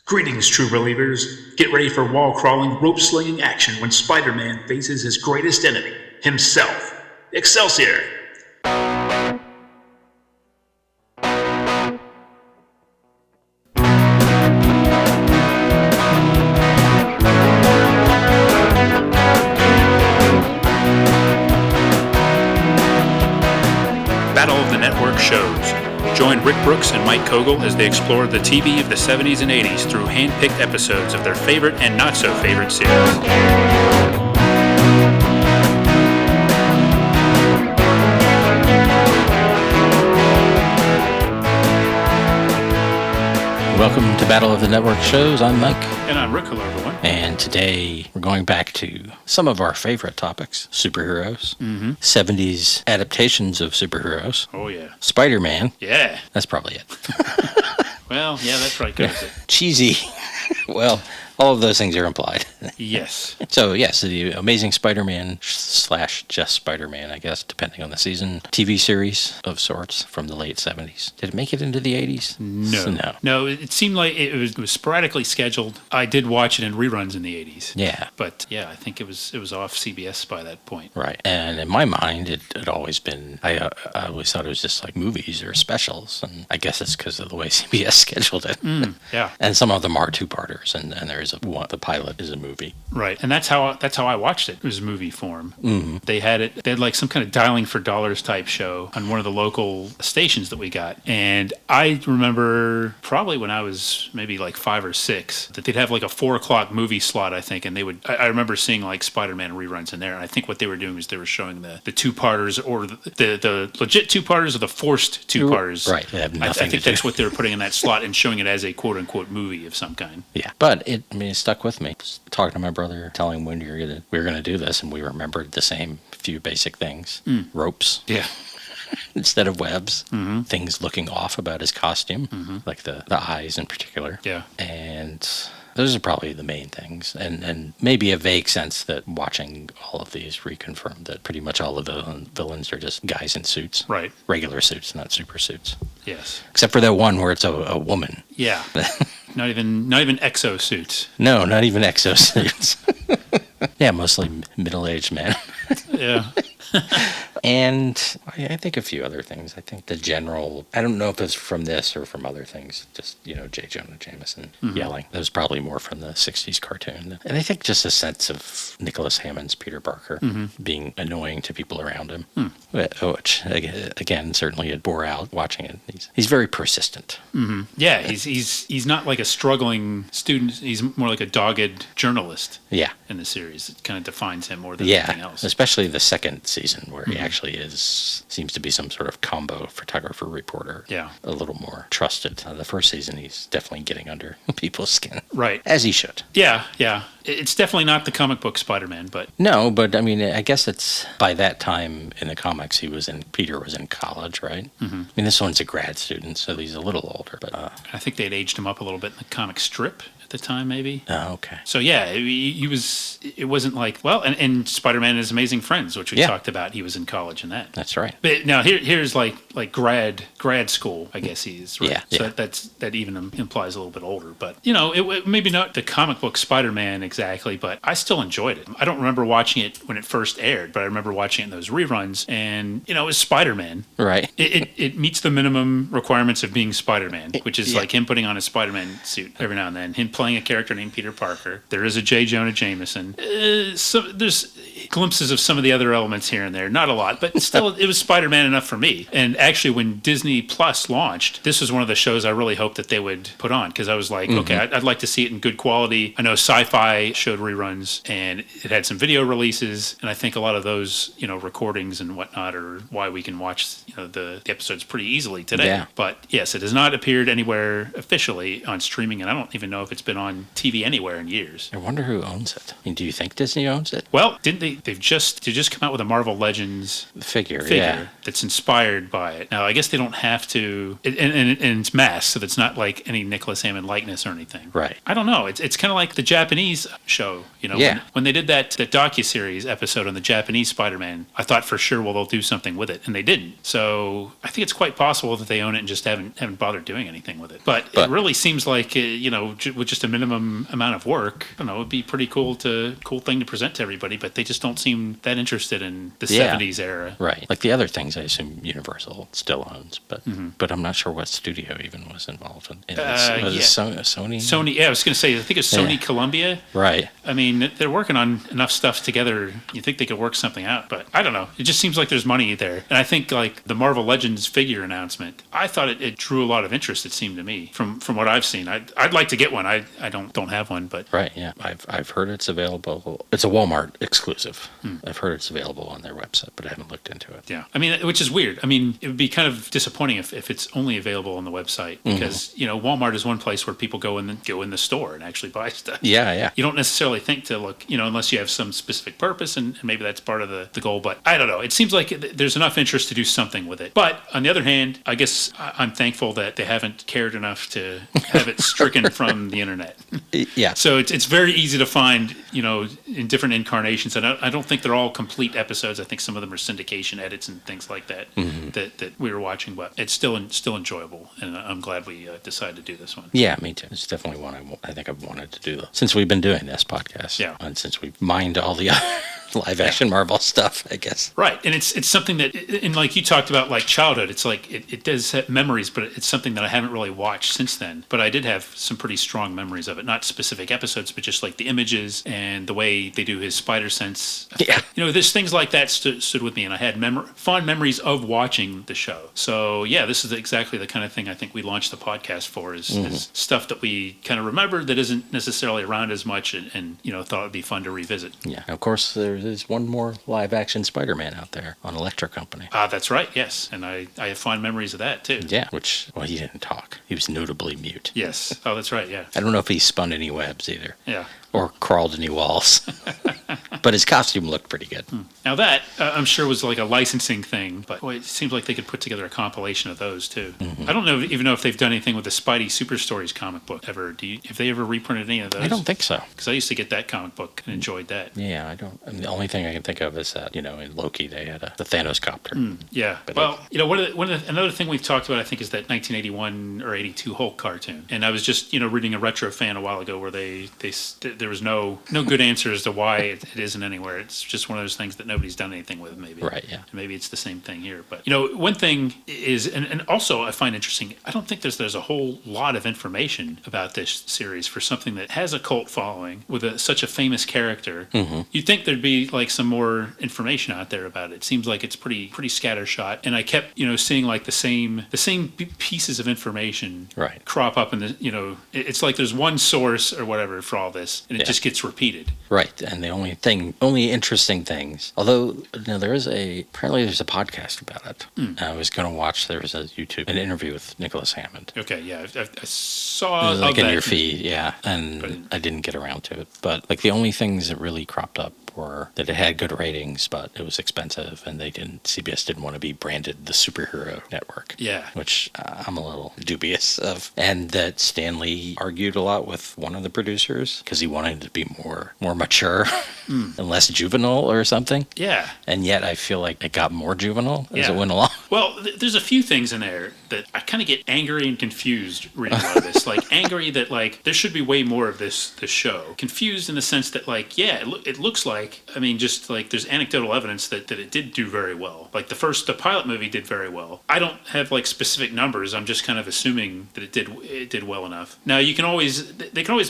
Greetings, true believers. Get ready for wall-crawling, rope-slinging action when Spider-Man faces his greatest enemy, himself. Excelsior! Battle of the Network shows. Join Rick Brooks and Mike Kogel as they explore the TV of the 70s and 80s through hand-picked episodes of their favorite and not-so-favorite series. Welcome to Battle of the Network shows. I'm Mike. And I'm Rick. Hello, everyone. And today we're going back to some of our favorite topics. Superheroes. 70s adaptations of superheroes. Oh, yeah. Spider-Man. Yeah. That's probably it. Well, yeah, that probably covers it. Cheesy. Well, all of those things are implied. Yes. So, yes, the Amazing Spider-Man / Just Spider-Man, I guess, depending on the season, TV series of sorts from the late 70s. Did it make it into the 80s? No. No, it seemed like it was sporadically scheduled. I did watch it in reruns in the 80s. Yeah. But, yeah, I think it was off CBS by that point. Right. And in my mind, it had always been, I always thought it was just like movies or specials. And I guess it's because of the way CBS scheduled it. Yeah. And some of them are two-parters, and there's one. The pilot is a movie. Right. And that's how I watched it. It was movie form. Mm-hmm. They had like some kind of dialing for dollars type show on one of the local stations that we got. And I remember probably when I was maybe like 5 or 6 that they'd have like a 4:00 movie slot, I think. And I remember seeing like Spider-Man reruns in there. And I think what they were doing was they were showing the two-parters or the legit two-parters or the forced two-parters. Right. They have nothing I think that's what they were putting in that slot and showing it as a quote-unquote movie of some kind. Yeah. But it stuck with me. Just talking to my brother, telling him when we were going to do this, and we remembered the same few basic things. Ropes. Yeah. Instead of webs. Mm-hmm. Things looking off about his costume, like the eyes in particular. Yeah. And those are probably the main things. And maybe a vague sense that watching all of these reconfirmed that pretty much all of the villains are just guys in suits. Right. Regular suits, not super suits. Yes. Except for that one where it's a woman. Yeah. Not even exosuits. No, not even exosuits. Yeah, mostly middle-aged men. Yeah. And I think a few other things. I think the general, I don't know if it's from this or from other things, just, Jonah Jameson yelling. That was probably more from the 60s cartoon. And I think just a sense of Nicholas Hammond's Peter Parker being annoying to people around him. Which, again, certainly it bore out watching it. He's very persistent. Mm-hmm. Yeah, he's not like a struggling student. He's more like a dogged journalist. Yeah. In the series. It kind of defines him more than anything else. Especially the second season where he actually seems to be some sort of combo photographer reporter. Yeah. A little more trusted. The first season, he's definitely getting under people's skin. Right. As he should. Yeah. It's definitely not the comic book Spider-Man, but... No, but I mean, I guess it's by that time in the comics, Peter was in college, right? Mm-hmm. I mean, this one's a grad student, so he's a little older, but... I think they'd aged him up a little bit in the comic strip at the time, maybe. Oh, okay. So, yeah, it wasn't like... Well, and Spider-Man and His Amazing Friends, which we talked about, he was in college in that. That's right. But now, here's like grad school, I guess he's, right? Yeah. So that even implies a little bit older. But, it maybe not the comic book Spider-Man exactly, but I still enjoyed it. I don't remember watching it when it first aired, but I remember watching it in those reruns, and, it was Spider-Man. Right. It meets the minimum requirements of being Spider-Man, which is like him putting on a Spider-Man suit every now and then, him playing a character named Peter Parker. There is a Jonah Jameson. There's glimpses of some of the other elements here and there. Not a lot, but still, it was Spider-Man enough for me. And actually, when Disney Plus launched, this was one of the shows I really hoped that they would put on, because I was like, okay, I'd like to see it in good quality. I know Sci-Fi showed reruns, and it had some video releases, and I think a lot of those, recordings and whatnot are why we can watch, the episodes pretty easily today. Yeah. But yes, it has not appeared anywhere officially on streaming, and I don't even know if it's been on TV anywhere in years. I wonder who owns it. I mean, do you think Disney owns it? Well, didn't they? They just come out with a Marvel Legends figure that's inspired by it. Now, I guess they don't have to, and it's masked, so that's not like any Nicholas Hammond likeness or anything. Right. I don't know. It's kind of like the Japanese show, when they did that docuseries episode on the Japanese Spider-Man, I thought for sure, well, they'll do something with it, and they didn't. So I think it's quite possible that they own it and just haven't bothered doing anything with it. But it really seems like, with just just a minimum amount of work, I don't know, it'd be pretty cool thing to present to everybody, but they just don't seem that interested in the 70s era. Right. Like the other things I assume Universal still owns, but I'm not sure what studio even was involved in this. Was it Sony? Sony, yeah, I was going to say, I think it's Sony Columbia. Right. I mean, they're working on enough stuff together. You think they could work something out, but I don't know. It just seems like there's money there. And I think like the Marvel Legends figure announcement, I thought it drew a lot of interest, it seemed to me, from what I've seen. I'd like to get one. I don't have one, but... Right, yeah. I've heard it's available. It's a Walmart exclusive. I've heard it's available on their website, but I haven't looked into it. Yeah. I mean, which is weird. I mean, it would be kind of disappointing if it's only available on the website because, Walmart is one place where people go in the store and actually buy stuff. Yeah, yeah. You don't necessarily think to look, unless you have some specific purpose, and maybe that's part of the goal. But I don't know. It seems like there's enough interest to do something with it. But on the other hand, I guess I'm thankful that they haven't cared enough to have it stricken from the internet. Yeah. So it's very easy to find, in different incarnations. And I don't think they're all complete episodes. I think some of them are syndication edits and things like that that we were watching. But it's still enjoyable, and I'm glad we decided to do this one. Yeah, me too. It's definitely one I think I've wanted to do since we've been doing this podcast. Yeah. And since we've mined all the other live action Marvel stuff, I guess. Right. And it's something that, and like you talked about, like childhood, it's like it does have memories, but it's something that I haven't really watched since then. But I did have some pretty strong memories of it, not specific episodes, but just like the images and the way they do his spider sense. Yeah. There's things like that stood with me, and I had fond memories of watching the show. So yeah, this is exactly the kind of thing I think we launched the podcast for, is stuff that we kind of remember that isn't necessarily around as much, and thought it'd be fun to revisit. Yeah. Of course, there's one more live action Spider-Man out there on Electric Company. That's right. Yes, and I have fond memories of that too. Yeah. He didn't talk. He was notably mute. Yes. Oh, that's right. Yeah. I don't know if he spun any webs either. Yeah. Or crawled any walls. But his costume looked pretty good. Now that, I'm sure, was like a licensing thing, but boy, it seems like they could put together a compilation of those too. I don't even know if they've done anything with the Spidey Super Stories comic book ever. Have they ever reprinted any of those? I don't think so. Because I used to get that comic book and enjoyed that. Yeah, I don't. I mean, the only thing I can think of is that, in Loki they had the Thanos copter. Yeah. But another thing we've talked about, I think, is that 1981 or 82 Hulk cartoon. And I was just, reading a Retro Fan a while ago where there was no good answer as to why it isn't anywhere. It's just one of those things that nobody's done anything with, maybe. Right, yeah. And maybe it's the same thing here. But, one thing is, and also I find interesting, I don't think there's a whole lot of information about this series for something that has a cult following with such a famous character. You'd think there'd be like some more information out there about it. It seems like it's pretty scattershot. And I kept, seeing like the same pieces of information crop up in the, it's like there's one source or whatever for all this, and it just gets repeated. Right, and the only interesting things, although there's a podcast about it. I was going to watch, there was an interview with Nicholas Hammond. Okay, yeah, I saw it was like in your feed, yeah, and I didn't get around to it. But like the only things that really cropped up were that it had good ratings, but it was expensive, and CBS didn't want to be branded the superhero network. Yeah. Which I'm a little dubious of. And that Stan Lee argued a lot with one of the producers because he wanted it to be more mature and less juvenile or something. Yeah. And yet I feel like it got more juvenile as it went along. Well, there's a few things in there that I kind of get angry and confused reading about this. Like angry that like there should be way more of this show. Confused in the sense that like, yeah, it looks like, I mean, just like there's anecdotal evidence that it did do very well. Like the pilot movie did very well. I don't have like specific numbers. I'm just kind of assuming that it did well enough. Now they can always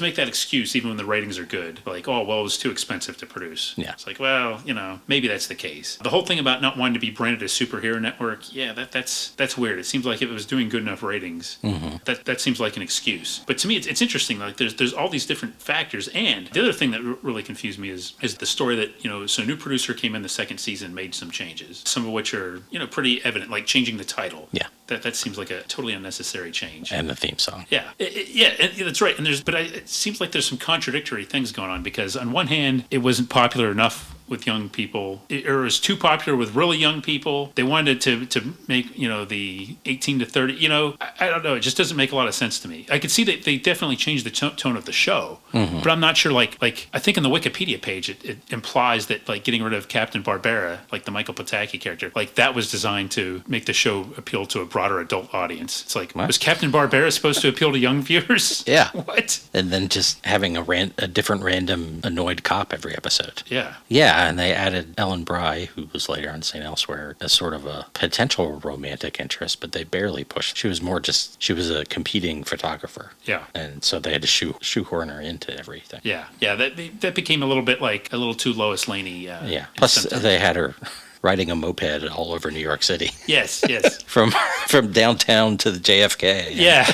make that excuse even when the ratings are good. Like, oh, well, it was too expensive to produce. Yeah. It's like, well, maybe that's the case. The whole thing about not wanting to be branded a superhero network, yeah, that's weird. It seems like if it was doing good enough ratings, that seems like an excuse. But to me, it's interesting. Like there's all these different factors. And the other thing that really confused me is the story that, so a new producer came in the second season, made some changes, some of which are, pretty evident, like changing the title. Yeah. That seems like a totally unnecessary change. And the theme song. Yeah. That's right. And it seems like there's some contradictory things going on because on one hand, it wasn't popular enough with young people, or it was too popular with really young people. They wanted to make, the 18 to 30, I don't know. It just doesn't make a lot of sense to me. I could see that they definitely changed the tone of the show, but I'm not sure, like I think in the Wikipedia page, it implies that, like, getting rid of Captain Barbera, like the Michael Pataki character, like that was designed to make the show appeal to a broader adult audience. It's like, what? Was Captain Barbera supposed to appeal to young viewers? Yeah. What? And then just having a different random annoyed cop every episode. Yeah. Yeah, and they added Ellen Bry, who was later on St. Elsewhere, as sort of a potential romantic interest, but they barely pushed. She was a competing photographer. Yeah. And so they had to shoehorn her into everything. Yeah. Yeah, that became a little bit like a little too Lois Laney. Yeah. Plus, they had her riding a moped all over New York City. Yes. from downtown to the JFK. Yeah.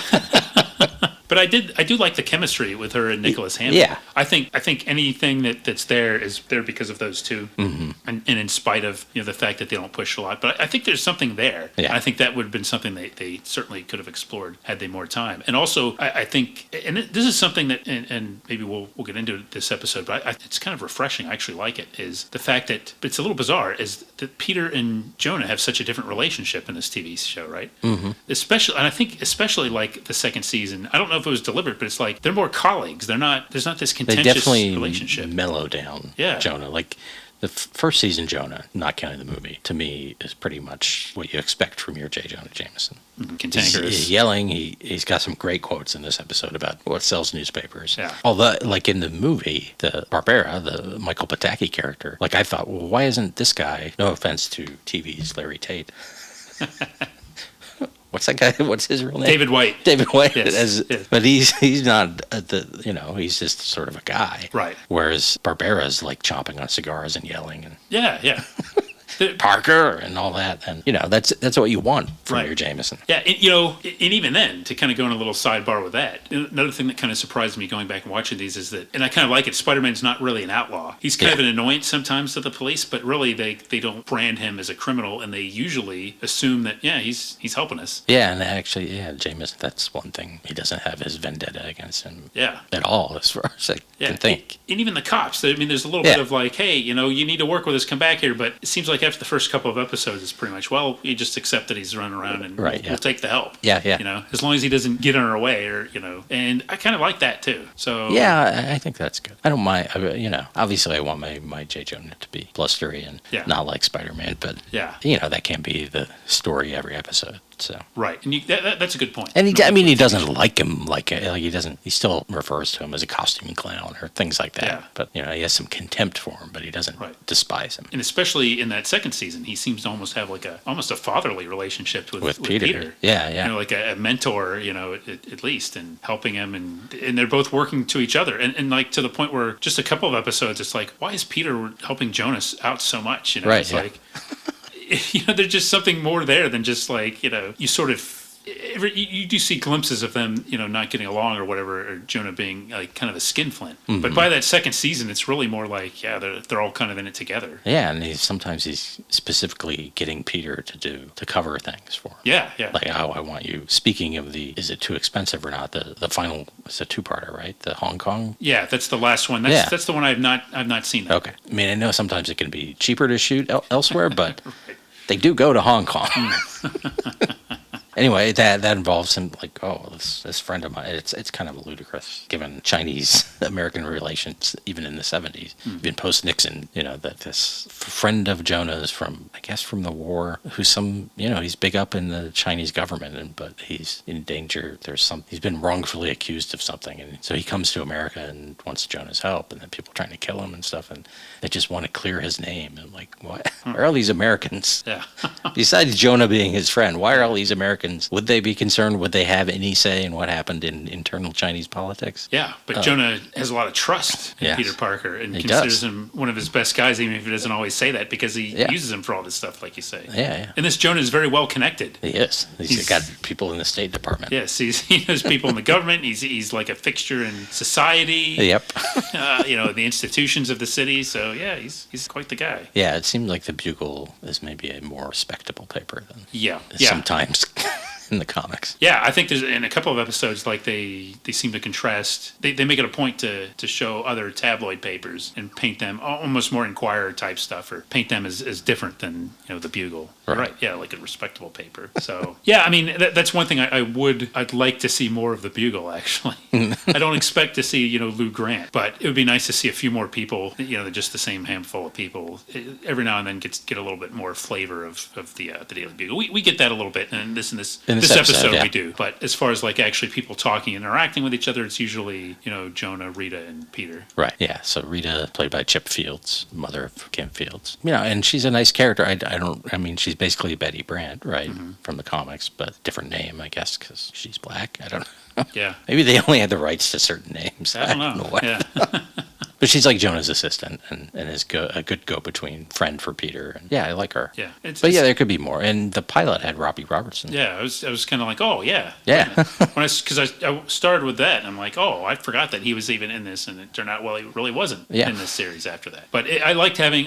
But I do like the chemistry with her and Nicholas Hammond. Yeah. I think anything that's there is there because of those two, and in spite of the fact that they don't push a lot. But I think there's something there. Yeah. And I think that would have been something they certainly could have explored had they more time. And also, I think, and this is something that, and maybe we'll get into this episode, but it's kind of refreshing. I actually like it. Is the fact that, but it's a little bizarre, is that Peter and Jonah have such a different relationship in this TV show, right? Mm-hmm. And I think especially like the second season. I don't know if it was deliberate, but it's like they're more colleagues. There's not this contentious relationship. They definitely mellow down Yeah. Jonah. Like the first season Jonah, not counting the movie, to me is pretty much what you expect from your J. Jonah Jameson. Cantankerous. He's yelling. He's got some great quotes in this episode about what sells newspapers. Yeah. Although, like in the movie, the Barbera, the Michael Pataki character, like I thought, well, why isn't this guy, no offense to TV's Larry Tate, what's that guy? What's his real name? David White. David White. Yes. But he's not he's just sort of a guy. Right. Whereas Barbera's like chomping on cigars and yelling and Yeah. Parker and all that, and that's what you want from Right. your Jameson. Yeah, and even then, to kind of go in a little sidebar with that, another thing that kind of surprised me going back and watching these is that, and I kind of like it, Spider-Man's not really an outlaw. He's kind of an annoyance sometimes to the police, but really they don't brand him as a criminal, and they usually assume that, he's helping us. Yeah, and actually, Jameson, that's one thing. He doesn't have his vendetta against him at all, as far as I can think. And even the cops, I mean, there's a little bit of like, hey, you need to work with us, come back here, but it seems like after the first couple of episodes, it's pretty much, well, you just accept that he's running around and we'll take the help. Yeah. As long as he doesn't get in our way and I kind of like that too. So yeah, I think that's good. I don't mind, obviously I want my J. Jonah to be blustery and not like Spider-Man, but that can't be the story every episode. So right, and that's a good point. And he doesn't like him he still refers to him as a costuming clown or things like that. Yeah. But he has some contempt for him, but he doesn't despise him. And especially in that second season, he seems to almost have like almost a fatherly relationship with Peter. Yeah. Like a mentor, at least, and helping him, and they're both working to each other, and like to the point where just a couple of episodes, it's like, why is Peter helping Jonas out so much? It's like. There's just something more there than just like, you sort of, you do see glimpses of them, not getting along or whatever, or Jonah being like kind of a skinflint. Mm-hmm. But by that second season, it's really more like, they're all kind of in it together. Yeah, and sometimes he's specifically getting Peter to cover things for him. Yeah. Like, I want you, speaking of is it too expensive or not, the final, it's a two-parter, right? The Hong Kong? Yeah, that's the last one. That's the one I've not seen. That. Okay. I mean, I know sometimes it can be cheaper to shoot elsewhere, but right. They do go to Hong Kong. Anyway, that involves him like, this friend of mine. It's kind of ludicrous given Chinese-American relations, even in the 70s, even post-Nixon. That this friend of Jonah's from the war, who's he's big up in the Chinese government, but he's in danger. He's been wrongfully accused of something, and so he comes to America and wants Jonah's help, and then people trying to kill him and stuff, and they just want to clear his name. And like, what? Why are all these Americans? Yeah. Besides Jonah being his friend, why are all these Americans? Would they be concerned? Would they have any say in what happened in internal Chinese politics? Yeah, but Jonah has a lot of trust in Peter Parker and considers him one of his best guys, even if he doesn't always say that, because he uses him for all this stuff, like you say. Yeah. And this Jonah is very well connected. He is. He's got people in the State Department. Yes, he knows people in the government. He's like a fixture in society. Yep. The institutions of the city. So yeah, he's quite the guy. Yeah, it seems like the Bugle is maybe a more respectable paper than sometimes in the comics. Yeah, I think there's in a couple of episodes, like they seem to contrast. They make it a point to show other tabloid papers and paint them almost more Inquirer type stuff, or paint them as different than the Bugle. Right. Yeah, like a respectable paper. So yeah, I mean that's one thing I'd like to see more of the Bugle. Actually, I don't expect to see Lou Grant, but it would be nice to see a few more people. Just the same handful of people. Every now and then get a little bit more flavor of the Daily Bugle. We get that a little bit in this episode yeah. we do. But as far as like actually people talking and interacting with each other, it's usually Jonah, Rita, and Peter. Right. Yeah. So Rita, played by Chip Fields, mother of Kim Fields. And she's a nice character. I mean, she's basically Betty Brant, right, from the comics, but different name, I guess, because she's black. I don't know. Yeah. Maybe they only had the rights to certain names. I don't know. What. Yeah. But she's like Jonah's assistant and is a good go-between friend for Peter. And yeah, I like her. Yeah. There could be more. And the pilot had Robbie Robertson. Yeah, I was kind of like, oh, yeah. Yeah. Because I started with that, and I'm like, oh, I forgot that he was even in this, and it turned out, well, he really wasn't in this series after that. But I like having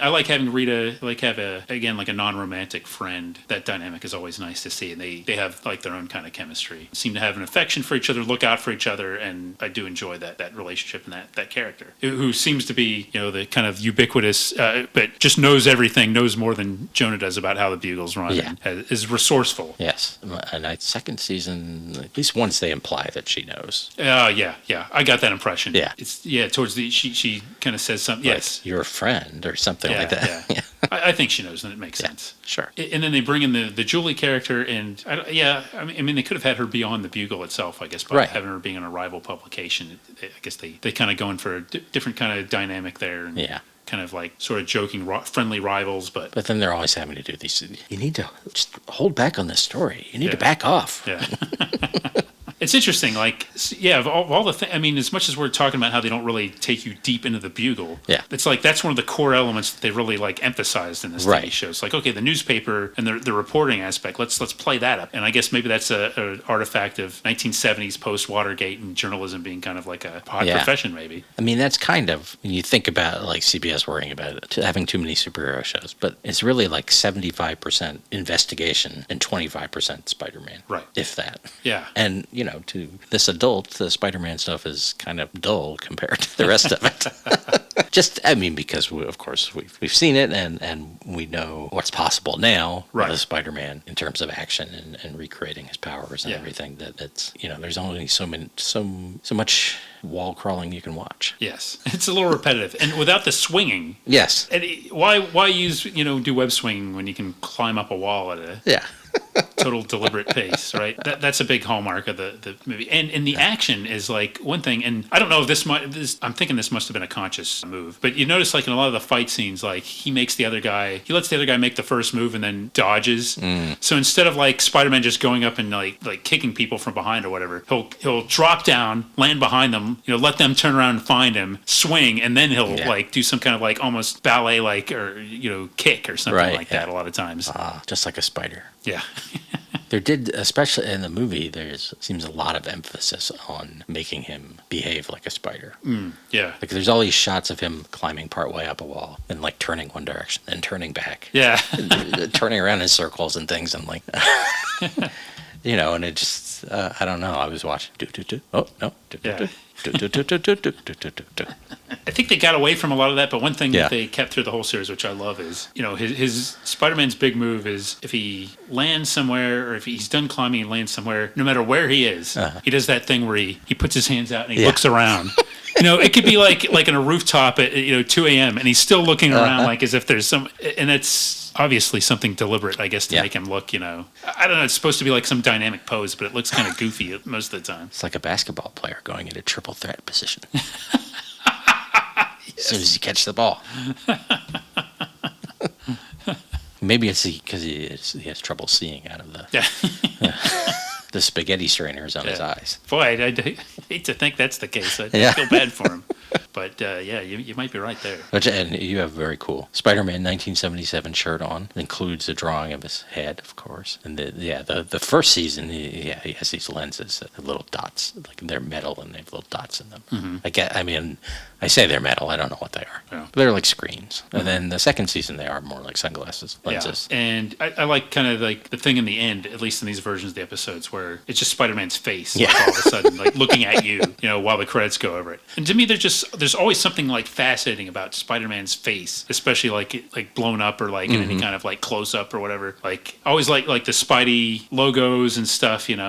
Rita, have a non-romantic friend. That dynamic is always nice to see, and they have like their own kind of chemistry. Seem to have an affection for each other, look out for each other, and I do enjoy that relationship and that character who seems to be the kind of ubiquitous, but just knows everything, knows more than Jonah does about how the Bugles run, and is resourceful. Yes, and second season, at least once they imply that she knows. Yeah, I got that impression. Yeah, it's towards the she kind of says something. Like, yes, you're a friend or something like that. Yeah. I think she knows, and it makes sense. Sure. And then they bring in the Julie character, and I mean, they could have had her be on the Bugle itself, I guess, by having her being on a rival publication. I guess they kind of going for a different kind of dynamic there. And kind of like sort of joking, friendly rivals, but then they're always having to do these. You need to just hold back on this story. You need to back off. Yeah. It's interesting, of all the things, I mean, as much as we're talking about how they don't really take you deep into the Bugle, it's like that's one of the core elements that they really emphasized in this TV show. It's like, okay, the newspaper and the reporting aspect, let's play that up. And I guess maybe that's an artifact of 1970s post-Watergate and journalism being kind of like a hot profession, maybe. I mean, that's kind of, when you think about CBS worrying about it, having too many superhero shows, but it's really like 75% investigation and 25% Spider-Man. Right. If that. Yeah. And, to this adult, the Spider-Man stuff is kind of dull compared to the rest of it. Because of course we've seen it and we know what's possible now with Spider-Man in terms of action and recreating his powers and everything. That it's there's only so much wall crawling you can watch. Yes, it's a little repetitive, and without the swinging. Yes. And why use do web swinging when you can climb up a wall at a total deliberate pace, right? That's a big hallmark of the movie. And the action is like one thing, and I don't know if I'm thinking this must have been a conscious move, but you notice in a lot of the fight scenes, he lets the other guy make the first move and then dodges. So instead of Spider-Man just going up and like kicking people from behind or whatever, he'll drop down, land behind them, let them turn around and find him, swing, and then he'll do some kind of almost ballet or kick or something like that a lot of times. Just like a spider. Yeah. There did, especially in the movie, seems a lot of emphasis on making him behave like a spider. Yeah. There's all these shots of him climbing partway up a wall and turning one direction, then turning back. Yeah. Turning around in circles and things. And and it just, I don't know. I was watching. Oh, no. I think they got away from a lot of that, but one thing that they kept through the whole series, which I love, is his Spider-Man's big move is if he lands somewhere or if he's done climbing and lands somewhere, no matter where he is, he does that thing where he puts his hands out and he looks around. It could be like in a rooftop at 2 a.m. and he's still looking around as if there's some, and it's obviously something deliberate, I guess, to make him look, I don't know, it's supposed to be like some dynamic pose, but it looks kind of goofy most of the time. It's like a basketball player going into triple threat position. As soon as you catch the ball. Maybe it's because he has trouble seeing out of the spaghetti strainers on his eyes. Boy, I'd hate to think that's the case. I feel bad for him. But yeah, you might be right there. And you have a very cool Spider-Man 1977 shirt on. It includes a drawing of his head, of course. And the first season, he has these lenses, little dots, like they're metal and they have little dots in them. Mm-hmm. I say they're metal. I don't know what they are. Yeah. They're like screens. Mm-hmm. And then the second season, they are more like sunglasses, lenses. Yeah. And I like kind of like the thing in the end, at least in these versions of the episodes, where it's just Spider-Man's face, like, all of a sudden, like looking at you, while the credits go over it. And to me, there's always something like fascinating about Spider-Man's face, especially like blown up or like in any kind of like close up or whatever. Like I always like the Spidey logos and stuff, and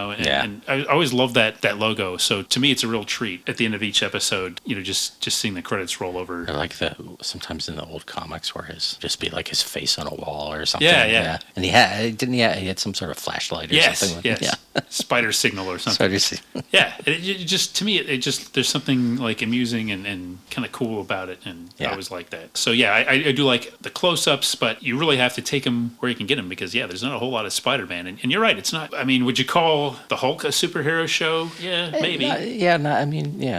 I always love that logo. So to me, it's a real treat at the end of each episode, just seeing the credits roll over. Or like sometimes in the old comics where just be like his face on a wall or something. Yeah. And he had some sort of flashlight or something. Yes. Yeah. Spider signal or something. Spider signal. Yeah. To me, there's something like amusing and kind of cool about it, and I always like that. So yeah, I do like the close-ups, but you really have to take them where you can get them because there's not a whole lot of Spider-Man, and you're right, it's not. I mean, would you call the Hulk a superhero show? Yeah, maybe.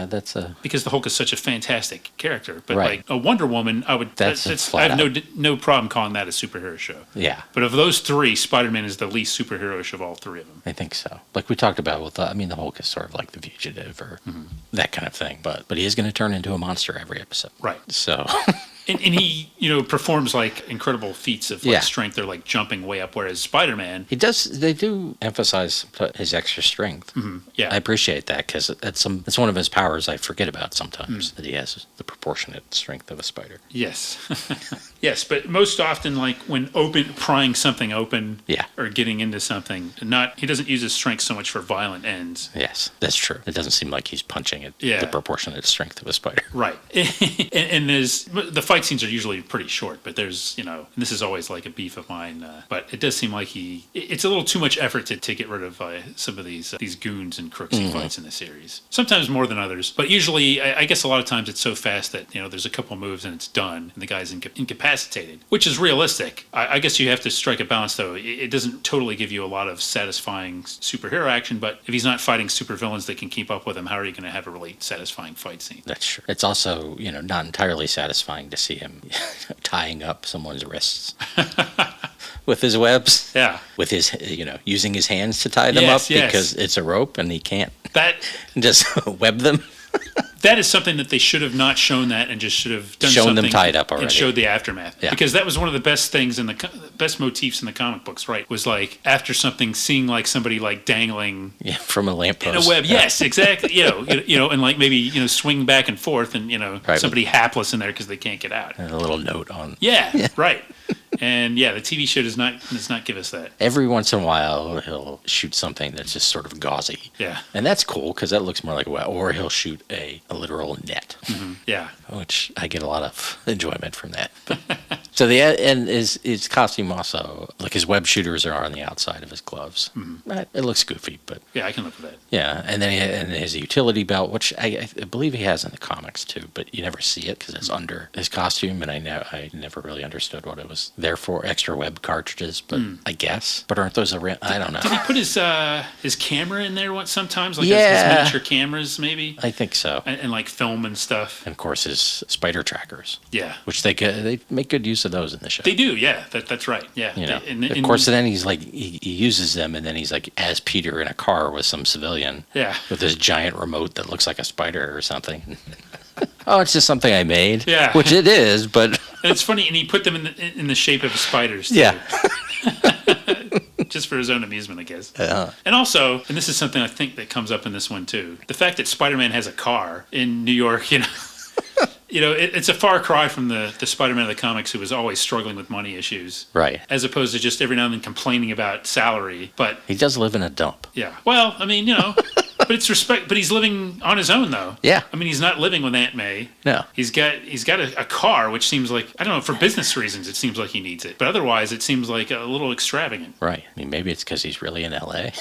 That's a because the Hulk is such a fantastic character, but right. like a Wonder Woman, I have no problem calling that a superhero show. Yeah, but of those three, Spider-Man is the least superhero-ish of all three of them. I think so. Like we talked about with the Hulk is sort of like the fugitive or that kind of thing, but he is going to turn into a monster every episode. Right. So. And he, performs like incredible feats of strength. They're like jumping way up. Whereas Spider-Man, they do emphasize his extra strength. Mm-hmm. Yeah, I appreciate that because that's one of his powers I forget about sometimes that he has the proportionate strength of a spider. Yes, yes, but most often, like when prying something open, or getting into something, he doesn't use his strength so much for violent ends. Yes, that's true. It doesn't seem like he's punching at the proportionate strength of a spider. Right, and there's the fight scenes are usually pretty short, but there's, and this is always like a beef of mine, but it does seem like it's a little too much effort to get rid of some of these goons and crooks he fights in the series. Sometimes more than others, but usually, I guess a lot of times it's so fast that, there's a couple moves and it's done, and the guy's incapacitated, which is realistic. I guess you have to strike a balance, though. It doesn't totally give you a lot of satisfying superhero action, but if he's not fighting supervillains that can keep up with him, how are you going to have a really satisfying fight scene? That's true. It's also, not entirely satisfying to see him tying up someone's wrists with his webs. Yeah. With his, using his hands to tie them up because it's a rope and he can't just web them. That is something that they should have not shown that and just should have done shown something them tied up already and showed the aftermath. Yeah. Because that was one of the best things in the best motifs in the comic books, right? Was like after something, seeing like somebody like dangling from a lamppost in a web. Yeah. Yes, exactly. And like maybe swing back and forth, and somebody hapless in there because they can't get out. And a little note on. Yeah. Right. And the TV show does not give us that. Every once in a while, he'll shoot something that's just sort of gauzy. Yeah. And that's cool because that looks more like a web. Or he'll shoot a literal net. Mm-hmm. Yeah. Which I get a lot of enjoyment from that. So his costume also, like his web shooters are on the outside of his gloves. Mm-hmm. It looks goofy, but yeah, I can live with that. Yeah, and then his utility belt, which I believe he has in the comics too, but you never see it because it's under his costume, and I never really understood what it was there for. Extra web cartridges, but I guess. But aren't those I don't know. Did he put his camera in there sometimes? Like his miniature cameras, maybe? I think so. And like film and stuff. And of course his spider trackers. Yeah. Which they make good use of those in the show. They do, yeah. That's right. Yeah. Of course, then he's like he uses them, and then he's like as Peter in a car with some civilian. Yeah. With this giant remote that looks like a spider or something. Oh, it's just something I made. Yeah. Which it is, but and it's funny, and he put them in the shape of spiders too. Yeah. Just for his own amusement, I guess. Yeah. And also, and this is something I think that comes up in this one too, the fact that Spider-Man has a car in New York, it's a far cry from the Spider-Man of the comics who was always struggling with money issues. Right. As opposed to just every now and then complaining about salary. But he does live in a dump. Yeah. Well, I mean, but it's respect. But he's living on his own, though. Yeah. I mean, he's not living with Aunt May. No. He's got a car, which seems like, I don't know, for business reasons, it seems like he needs it. But otherwise, it seems like a little extravagant. Right. I mean, maybe it's because he's really in L.A.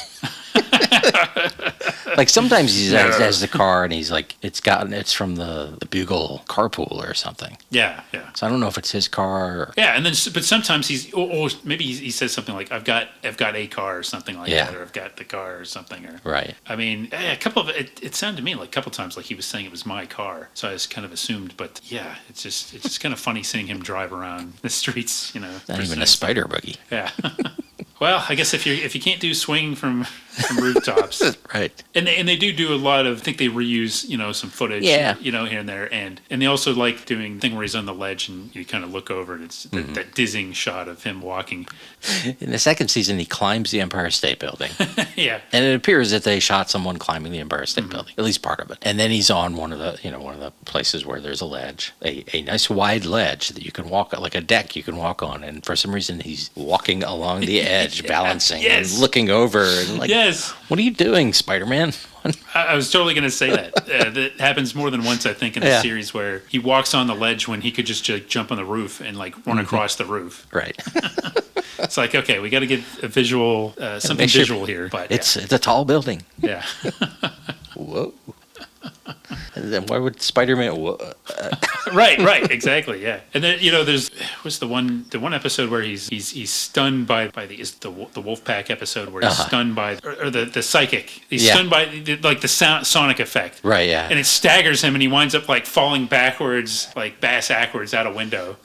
Like sometimes he has the car and he's like, it's from the Bugle carpool or something. Yeah. So I don't know if it's his car. Or... Yeah, and then but sometimes or maybe he says something like, I've got a car or something like that, or I've got the car or something. Or right. I mean, a couple of it sounded to me like a couple times like he was saying it was my car, so I just kind of assumed. But yeah, it's just kind of funny seeing him drive around the streets. Not even a spider buggy. Yeah. Well, I guess if you can't do swing from rooftops, right? And they do a lot of. I think they reuse some footage, here and there, and they also like doing the thing where he's on the ledge and you kind of look over and it's that dizzying shot of him walking. In the second season, he climbs the Empire State Building. Yeah, and it appears that they shot someone climbing the Empire State Building, at least part of it. And then he's on one of the places where there's a ledge, a nice wide ledge that you can walk, like a deck you can walk on. And for some reason, he's walking along the edge, balancing and looking over, and like, what are you doing, Spider-Man? I was totally going to say that. That happens more than once, I think, in the series where he walks on the ledge when he could just jump on the roof and like run across the roof. Right. It's like, okay, we got to get a visual, something visual here. But it's a tall building. Yeah. Whoa. And then why would Spider-Man? Right, exactly, yeah. And then what's the one episode where he's stunned by the wolf pack episode where he's stunned by or the psychic. He's stunned by the sonic effect. Right, yeah. And it staggers him, and he winds up like falling backwards, like backwards out a window.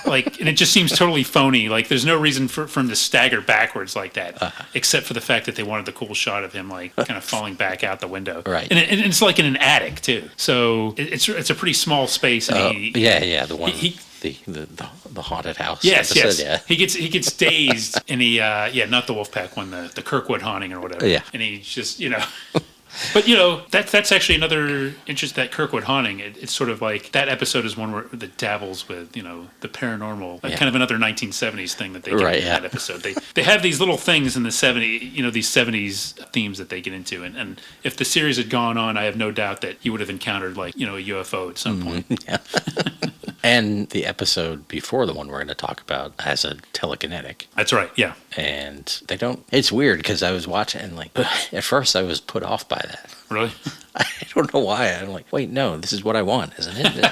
Like, and it just seems totally phony. Like, there's no reason for him to stagger backwards like that, except for the fact that they wanted the cool shot of him like kind of falling back out the window. Right. And it's like in an attic too. So it's a pretty small space. And the one. The haunted house. Yes, episode, yes. Yeah. He gets dazed, and he not the Wolfpack one, the Kirkwood haunting or whatever. Yeah. And he just But that's actually another interest, that Kirkwood haunting. It's sort of like that episode is one where that dabbles with the paranormal, kind of another 1970s thing that they get in that episode. They have these little things in the 70s, these 70s themes that they get into, and if the series had gone on, I have no doubt that he would have encountered like a UFO at some point. Yeah. And the episode before the one we're going to talk about has a telekinetic. That's right, yeah. And they don't... It's weird because I was watching and like, at first I was put off by that. Really? I don't know why. I'm like, wait, no, this is what I want, isn't it?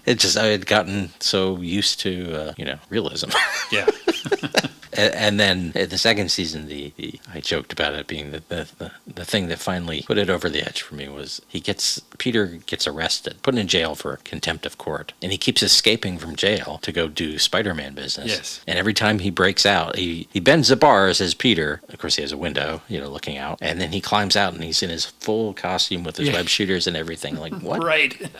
It just, I had gotten so used to, realism. Yeah. And then the second season, I joked about it being the thing that finally put it over the edge for me was Peter gets arrested, put in jail for contempt of court, and he keeps escaping from jail to go do Spider-Man business. Yes. And every time he breaks out, he bends the bars as Peter. Of course, he has a window, looking out, and then he climbs out and he's in his full costume with his web shooters and everything. Like, what? Right.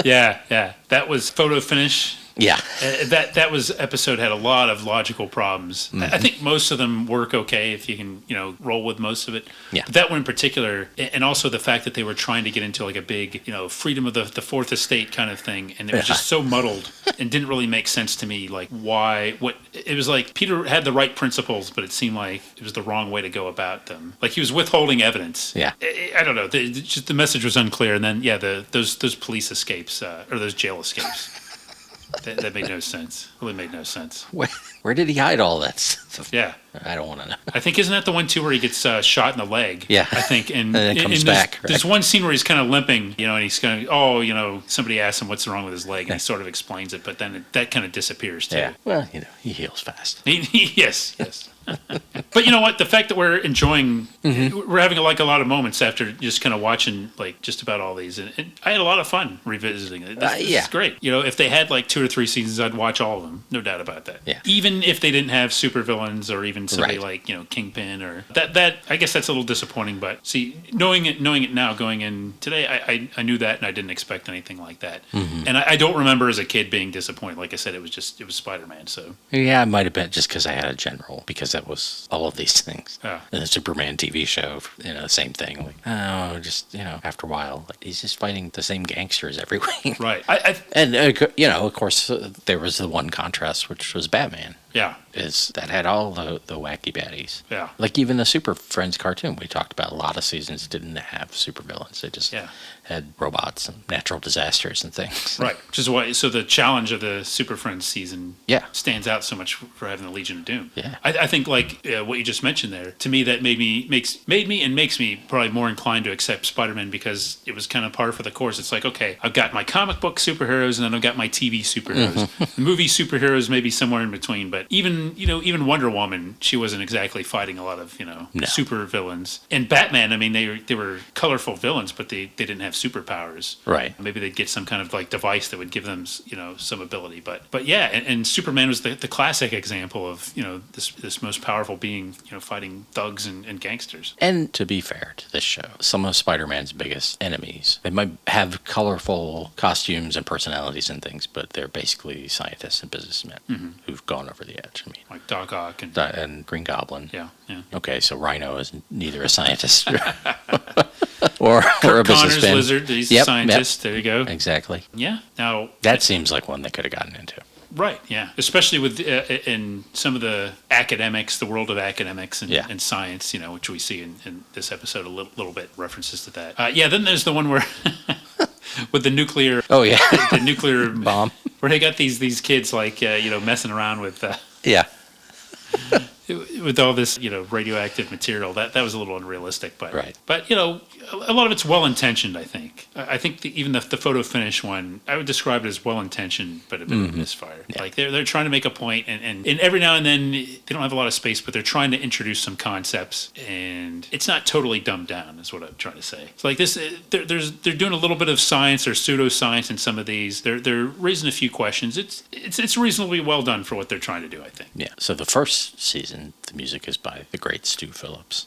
Yeah. That was photo finish. Yeah. That was episode had a lot of logical problems. Mm-hmm. I think most of them work okay if you can, roll with most of it. Yeah. But that one in particular, and also the fact that they were trying to get into like a big, freedom of the Fourth Estate kind of thing, and it was just so muddled and didn't really make sense to me. Like it was like Peter had the right principles, but it seemed like it was the wrong way to go about them. Like he was withholding evidence. Yeah. I don't know. The message was unclear, and then those police escapes or those jail escapes. That made no sense. Really made no sense. Where did he hide all that stuff? Yeah. I don't want to know. I think, isn't that the one, too, where he gets shot in the leg? Yeah. I think. And then it comes back. Right? There's one scene where he's kind of limping, and he's kind of, somebody asks him what's wrong with his leg, and he sort of explains it, but then that kind of disappears, too. Yeah. Well, he heals fast. Yes. But you know what? The fact that we're enjoying, we're having a lot of moments after just kind of watching just about all these, and I had a lot of fun revisiting it. This is great. If they had 2 or 3 seasons, I'd watch all of them, no doubt about that. Yeah. Even if they didn't have supervillains or even somebody like Kingpin or that. I guess that's a little disappointing. But see, knowing it now, going in today, I knew that, and I didn't expect anything like that. Mm-hmm. And I don't remember as a kid being disappointed. Like I said, it was Spider-Man. So yeah, it might have been just because I had a general because that was all of these things. Yeah. And the Superman TV show, same thing. Like, after a while, he's just fighting the same gangsters every week. Right. And of course, there was the one contrast, which was Batman. Yeah. is that had all the wacky baddies. Yeah. Like even the Super Friends cartoon we talked about, a lot of seasons didn't have supervillains. They just had robots and natural disasters and things. Right. Which is why, so the challenge of the Super Friends season stands out so much for having the Legion of Doom. Yeah. I think like what you just mentioned there, to me that made me and makes me probably more inclined to accept Spider-Man, because it was kind of par for the course. It's like, okay, I've got my comic book superheroes and then I've got my TV superheroes. The movie superheroes may be somewhere in between, but even Wonder Woman, she wasn't exactly fighting a lot of, super villains. And Batman, I mean, they were colorful villains, but they didn't have superpowers. Right. Maybe they'd get some kind of like device that would give them, some ability. But yeah, and Superman was the classic example of, this most powerful being, fighting thugs and gangsters. And to be fair to this show, some of Spider-Man's biggest enemies, they might have colorful costumes and personalities and things, but they're basically scientists and businessmen who've gone over the edge. I mean, like Doc Ock and Green Goblin. Yeah. Okay, so Rhino is neither a scientist or a Connor's businessman. Lizard, he's a scientist. There you go. Exactly. Yeah. Now that seems like one they could have gotten into. Right, yeah. Especially with in some of the academics, the world of academics and science, which we see in this episode a little bit, references to that. Then there's the one where with the nuclear... Oh, yeah. The nuclear... bomb. Where they got these kids, like, messing around with... with all this, radioactive material. That was a little unrealistic, but right. But a lot of it's well intentioned. I think. I think even the photo finish one, I would describe it as well intentioned, but a bit of a misfire. Yeah. Like they're trying to make a point, and every now and then they don't have a lot of space, but they're trying to introduce some concepts, and it's not totally dumbed down. Is what I'm trying to say. It's like this. They're doing a little bit of science or pseudoscience in some of these. They're raising a few questions. It's reasonably well done for what they're trying to do. I think. Yeah. So the first season, the music is by the great Stu Phillips.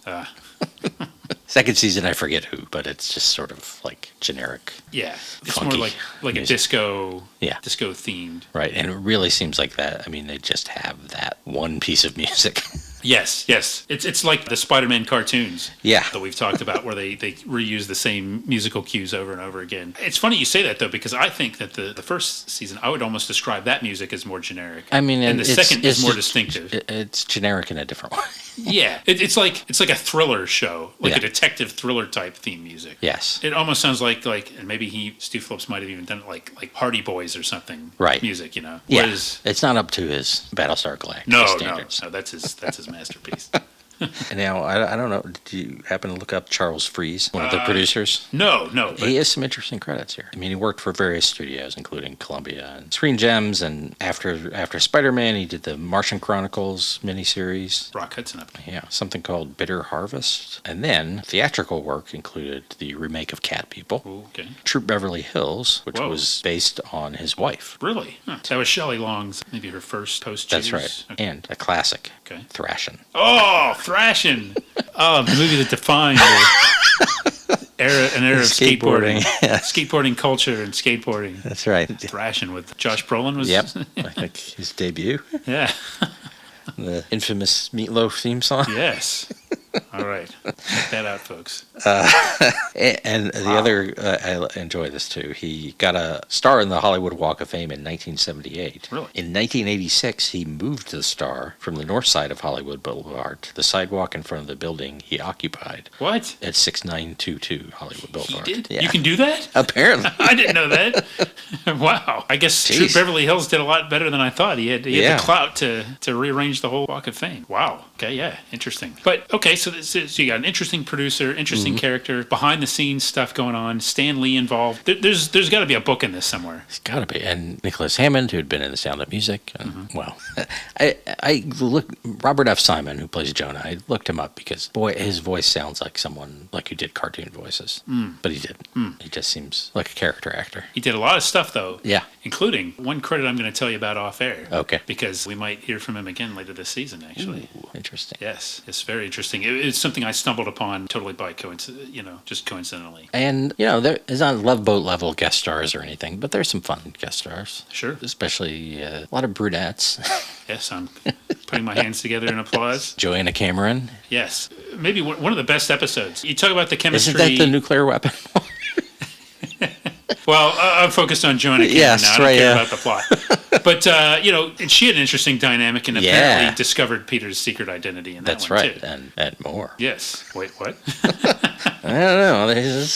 Second season, I forget who, but it's just sort of like generic. Yeah, it's more like music. A disco themed. Right, and it really seems like that. I mean, they just have that one piece of music. Yes. It's like the Spider-Man cartoons that we've talked about, where they reuse the same musical cues over and over again. It's funny you say that, though, because I think that the first season, I would almost describe that music as more generic. I mean, and the second is more distinctive. It's generic in a different way. Yeah, it's like a thriller show, like a detective thriller type theme music. Yes, it almost sounds like and maybe Stu Phillips might have even done it like Hardy Boys or something. Right, music, Whereas, it's not up to his Battlestar Galactica standards. No, that's his masterpiece. Now, I don't know, did you happen to look up Charles Fries, one of the producers? No. He has some interesting credits here. I mean, he worked for various studios, including Columbia and Screen Gems, and after Spider-Man, he did the Martian Chronicles miniseries. Rock Hudson up. Yeah, something called Bitter Harvest. And then theatrical work included the remake of Cat People. Ooh, okay. Troop Beverly Hills, which was based on his wife. Really? Huh. That was Shelley Long's, maybe her first post-Cheers. That's right. Okay. And a classic, Thrashin'. Oh, Thrashin'! Oh, the movie that defined an era of skateboarding. Skateboarding culture and skateboarding. That's right. Thrashin' with Josh Brolin was... Yep, I think his debut. Yeah. The infamous Meatloaf theme song. Yes. All right. Check that out, folks. And the other, I enjoy this too. He got a star in the Hollywood Walk of Fame in 1978. Really? In 1986, he moved the star from the north side of Hollywood Boulevard to the sidewalk in front of the building he occupied. What? At 6922 Hollywood Boulevard. He did? Yeah. You can do that? Apparently. I didn't know that. Wow. I guess Troop Beverly Hills did a lot better than I thought. He had the clout to rearrange the whole Walk of Fame. Wow. Okay, yeah. Interesting. But, okay, so you got an interesting producer, interesting character, behind the scenes stuff going on, Stan Lee involved. There's got to be a book in this somewhere. It's got to be. And Nicholas Hammond, who had been in The Sound of Music. And, well, I looked, Robert F. Simon, who plays Jonah, I looked him up because, boy, his voice sounds like someone like who did cartoon voices. But he didn't. He just seems like a character actor. He did a lot of stuff, though. Yeah. Including one credit I'm going to tell you about off air. Okay. Because we might hear from him again later this season, actually. Ooh, interesting. Yes, it's very interesting. It's something I stumbled upon totally by coincidence, just coincidentally. And, there is not Love Boat level guest stars or anything, but there's some fun guest stars. Sure. Especially a lot of brunettes. Yes, I'm putting my hands together in applause. Joanna Cameron. Yes. Maybe one of the best episodes. You talk about the chemistry. Isn't that the nuclear weapon? Well, I'm focused on Jonah Cameron Yes, now. I don't right, care yeah. about the plot. But, and she had an interesting dynamic and apparently discovered Peter's secret identity in that That's one, right, too. and more. Yes. Wait, what? I don't know.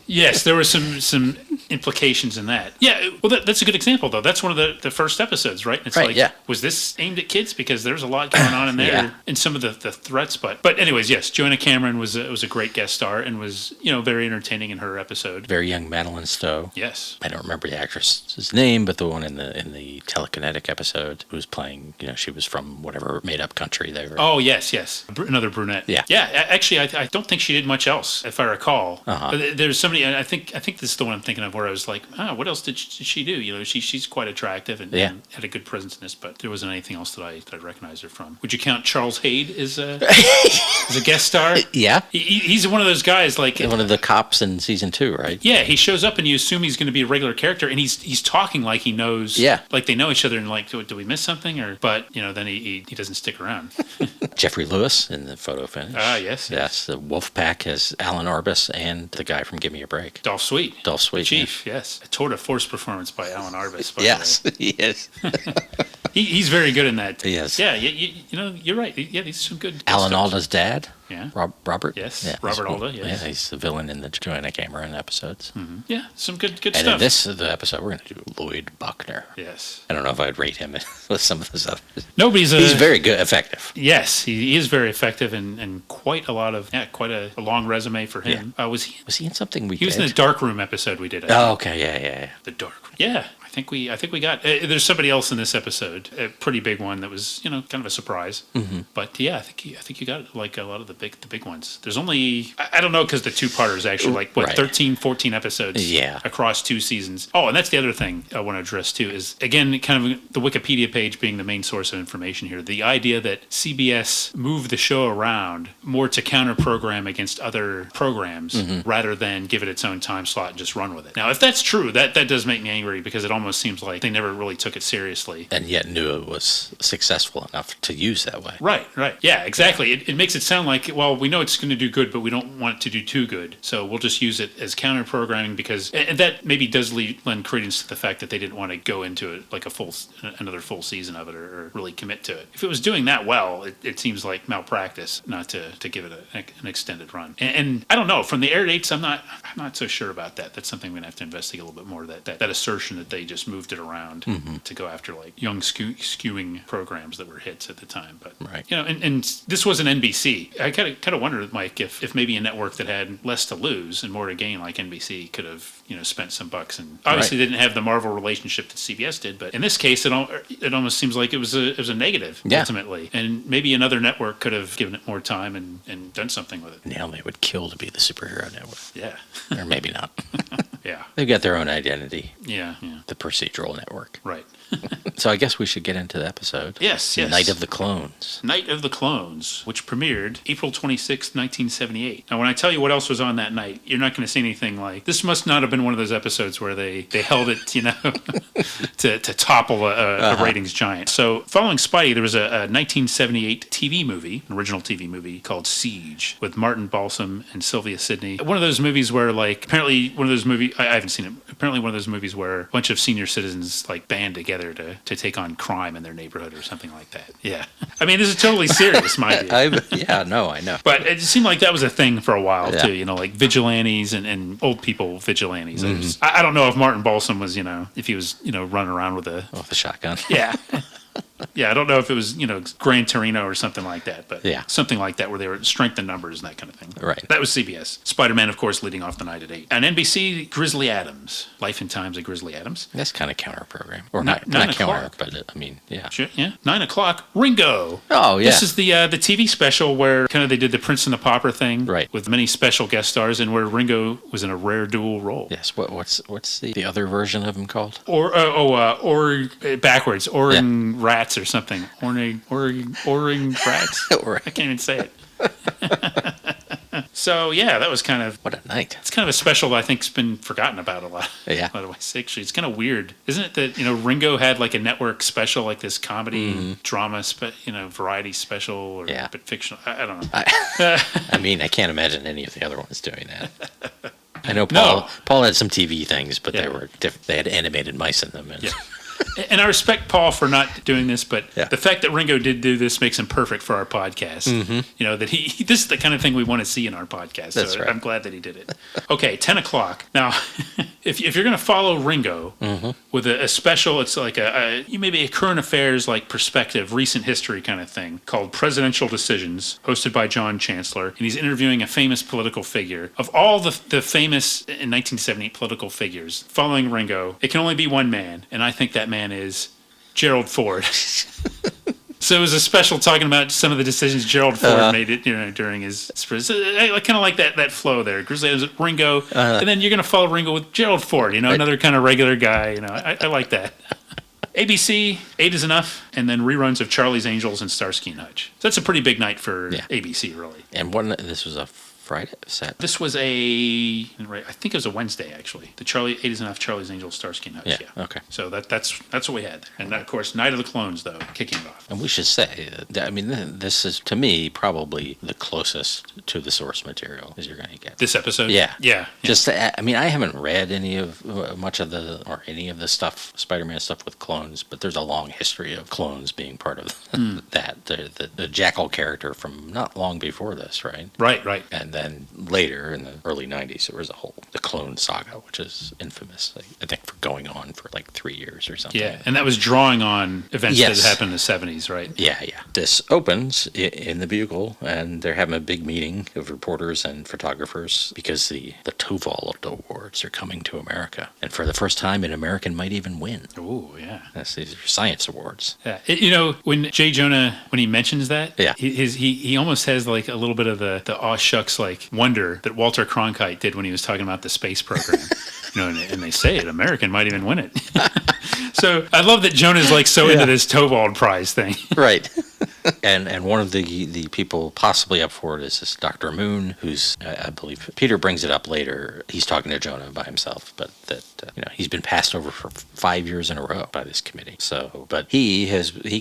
Yes, there were some implications in that. Yeah, well, that's a good example, though. That's one of the first episodes, right? It's Right, like, yeah. was this aimed at kids? Because there's a lot going on in there Yeah. in some of the threats. But anyways, yes, Jonah Cameron was a great guest star and was, very entertaining in her episode. Very young Madeline Stowe. Yes. I don't remember the actress's name, but the one in the telekinetic episode who was playing, she was from whatever made-up country they were. Oh, yes. Another brunette. Yeah. Yeah, actually, I don't think she did much else, if I recall. Uh-huh. There's somebody, I think this is the one I'm thinking of, where I was like, what else did she do? She's quite attractive and had a good presence in this, but there wasn't anything else that I recognized her from. Would you count Charles Hayde as a guest star? Yeah. He's one of those guys, like... One of the cops in season 2, right? Yeah, he shows up and you assume he's going to be a regular character, and he's talking like he knows... Yeah. Like they know each other, and like, do we miss something? But, then he doesn't stick around. Jeffrey Lewis in the photo finish. Yes. Yes, the Wolfpack has Alan Arbus and the guy from Give Me a Break. Dolph Sweet. Chief, yes. A tour de force performance by Alan Arbus. By yes, he is. He's very good in that. Yes. Yeah, you're right. Yeah, these are some good Alan stars. Alda's dad. Yeah. Robert. Yes. Yeah, Robert Alda. Yes. Yeah, he's the villain in the Joanna Cameron episodes. Mm-hmm. Yeah, some good and stuff. in the episode, we're going to do Lloyd Buckner. Yes. I don't know if I'd rate him with some of this other. He's very good, effective. Yes, he is very effective and quite a long resume for him. Yeah. Was he in something we did? He was in the Dark Room episode we did. Okay, yeah. The Dark Room. Yeah. I think we got. There's somebody else in this episode, a pretty big one that was kind of a surprise. Mm-hmm. But yeah, I think you got like a lot of the big ones. There's only I don't know because the two-parter is actually like 13, 14 episodes. Yeah. Across 2 seasons. Oh, and that's the other thing I want to address too is again kind of the Wikipedia page being the main source of information here. The idea that CBS moved the show around more to counter-program against other programs rather than give it its own time slot and just run with it. Now, if that's true, that does make me angry because it almost seems like they never really took it seriously. And yet knew it was successful enough to use that way. Right. Yeah, exactly. Yeah. It makes it sound like, well, we know it's going to do good, but we don't want it to do too good. So we'll just use it as counter-programming because, and that maybe does lend credence to the fact that they didn't want to go into it like another full season of it or really commit to it. If it was doing that well, it seems like malpractice not to give it an extended run. And I don't know, from the air dates, I'm not so sure about that. That's something we're going to have to investigate a little bit more, that assertion that they just moved it around to go after like young skewing programs that were hits at the time. But right. And this was an NBC. I kind of wondered, Mike, if maybe a network that had less to lose and more to gain, like NBC, could have spent some bucks. And obviously they didn't have the Marvel relationship that CBS did, but in this case, it almost seems like it was a negative ultimately. And maybe another network could have given it more time and done something with it. Now they would kill to be the superhero network. Yeah. Or maybe not. Yeah. They've got their own identity. Yeah. The procedural network. Right. So I guess we should get into the episode. Yes. Night of the Clones. Night of the Clones, which premiered April 26, 1978. Now, when I tell you what else was on that night, you're not going to say anything like, this must not have been one of those episodes where they held it, to topple a ratings giant. So following Spidey, there was a 1978 TV movie, an original TV movie called Siege with Martin Balsam and Sylvia Sidney. One of those movies where apparently one of those movies, I haven't seen it, apparently one of those movies where a bunch of senior citizens band together to take on crime in their neighborhood or something like that. Yeah. I mean, this is totally serious, mind you. I know. But it seemed like that was a thing for a while, too, like vigilantes and old people vigilantes. Mm-hmm. I don't know if Martin Balsam was, if he was, running around with a shotgun. Yeah. Yeah, I don't know if it was, Gran Torino or something like that, but something like that where they were strength in numbers and that kind of thing. Right. That was CBS. Spider-Man, of course, leading off the night at 8. And NBC, Grizzly Adams. Life and Times of Grizzly Adams. That's kind of counter program. Or not counter, but yeah. Sure, yeah. 9 o'clock, Ringo. Oh, yeah. This is the TV special where kind of they did the Prince and the Pauper thing. Right. With many special guest stars and where Ringo was in a rare dual role. Yes. What's the other version of him called? Or backwards. Oring Rats or something. Oring Rats? I can't even say it. So, yeah, that was kind of... What a night. It's kind of a special that I think's been forgotten about a lot. Yeah. By the way, actually, it's kind of weird. Isn't it that, Ringo had like a network special, like this comedy drama, variety special, but fictional? I don't know. I can't imagine any of the other ones doing that. I know Paul had some TV things, but they had animated mice in them. And yeah. And I respect Paul for not doing this, but the fact that Ringo did do this makes him perfect for our podcast. You know, that this is the kind of thing we want to see in our podcast. That's so right. I'm glad that he did it. Okay, 10 o'clock. Now, if you're going to follow Ringo with a special, it's like maybe a current affairs, like perspective, recent history kind of thing called Presidential Decisions, hosted by John Chancellor. And he's interviewing a famous political figure. Of all the famous in 1978 political figures, following Ringo, it can only be one man. And I think that man is Gerald Ford. So it was a special talking about some of the decisions Gerald Ford made it, during his. So I kind of like that flow there. Grizzly Adams, Ringo, and then you're going to follow Ringo with Gerald Ford. Another kind of regular guy. I like that. ABC, 8 is enough, and then reruns of Charlie's Angels and Starsky and Hutch. So that's a pretty big night for ABC, really. And this was a Friday? This was I think it was a Wednesday, actually. The 8 is enough, Charlie's Angels, Starsky and Hutch. Yeah, okay. So that's what we had. And of course, Night of the Clones, though, kicking it off. And we should say, this is, to me, probably the closest to the source material as you're going to get. This episode? Yeah. Yeah. Just, I haven't read any of the stuff, Spider-Man stuff with clones, but there's a long history of clones being part of that. The Jackal character from not long before this, right? Right. And then later in the early 90s, there was the clone saga, which is infamous, I think, for going on for like 3 years or something. Yeah, and that was drawing on events that happened in the 70s, right? Yeah. This opens in the Bugle, and they're having a big meeting of reporters and photographers because the Tovald Awards are coming to America. And for the first time, an American might even win. Oh, yeah. These are science awards. Yeah. When Jay Jonah, when he mentions that, yeah. he almost has like a little bit of the aw shucks like wonder that Walter Cronkite did when he was talking about the space program. And they say an American might even win it. So I love that Jonah's like so into this Tovald Prize thing. Right. And one of the people possibly up for it is this Dr. Moon, who's, I believe, Peter brings it up later. He's talking to Jonah by himself, but that he's been passed over for 5 years in a row by this committee. So, but he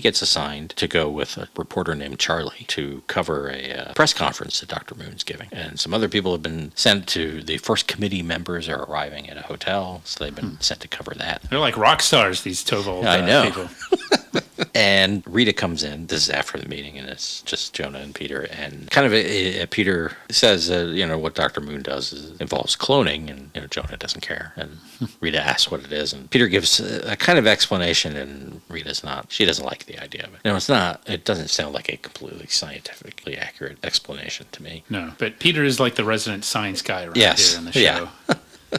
gets assigned to go with a reporter named Charlie to cover a press conference that Dr. Moon's giving. And some other people have been sent to. The first committee members are arriving at a hotel, so they've been sent to cover that. They're like rock stars, these Tovald people. And Rita comes in. This is after the meeting, and it's just Jonah and Peter. And kind of Peter says, what Dr. Moon does involves cloning, and Jonah doesn't care. And Rita asks what it is, and Peter gives a kind of explanation, and She doesn't like the idea of it. It's not. It doesn't sound like a completely scientifically accurate explanation to me. No, but Peter is like the resident science guy around here on the show. Yeah.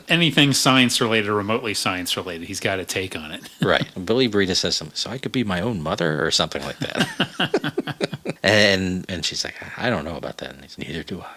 Anything science related or remotely science related, he's got a take on it. Right. I believe Rita says something, so I could be my own mother or something like that. and she's like, I don't know about that. And he's, neither do I.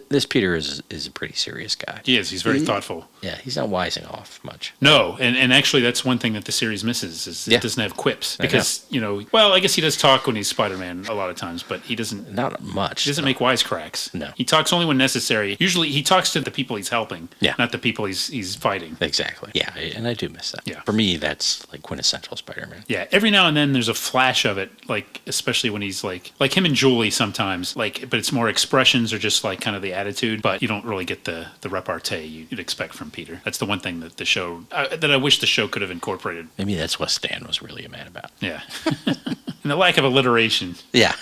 This Peter is a pretty serious guy. He is. He's very thoughtful. Yeah, he's not wising off much. No, and actually that's one thing that the series misses is it doesn't have quips. Because, I guess he does talk when he's Spider-Man a lot of times, but he doesn't... Not much. He doesn't make wisecracks. No. He talks only when necessary. Usually he talks to the people he's helping, Yeah. not the people he's fighting. Exactly. Yeah, and I do miss that. Yeah. For me, that's like quintessential Spider-Man. Yeah, every now and then there's a flash of it, like especially when he's like him and Julie sometimes, but it's more expressions or just like kind of the attitude, but you don't really get the repartee you'd expect from Peter. That's the one thing that the show that I wish the show could have incorporated. Maybe that's what Stan was really mad about. Yeah, and the lack of alliteration. Yeah.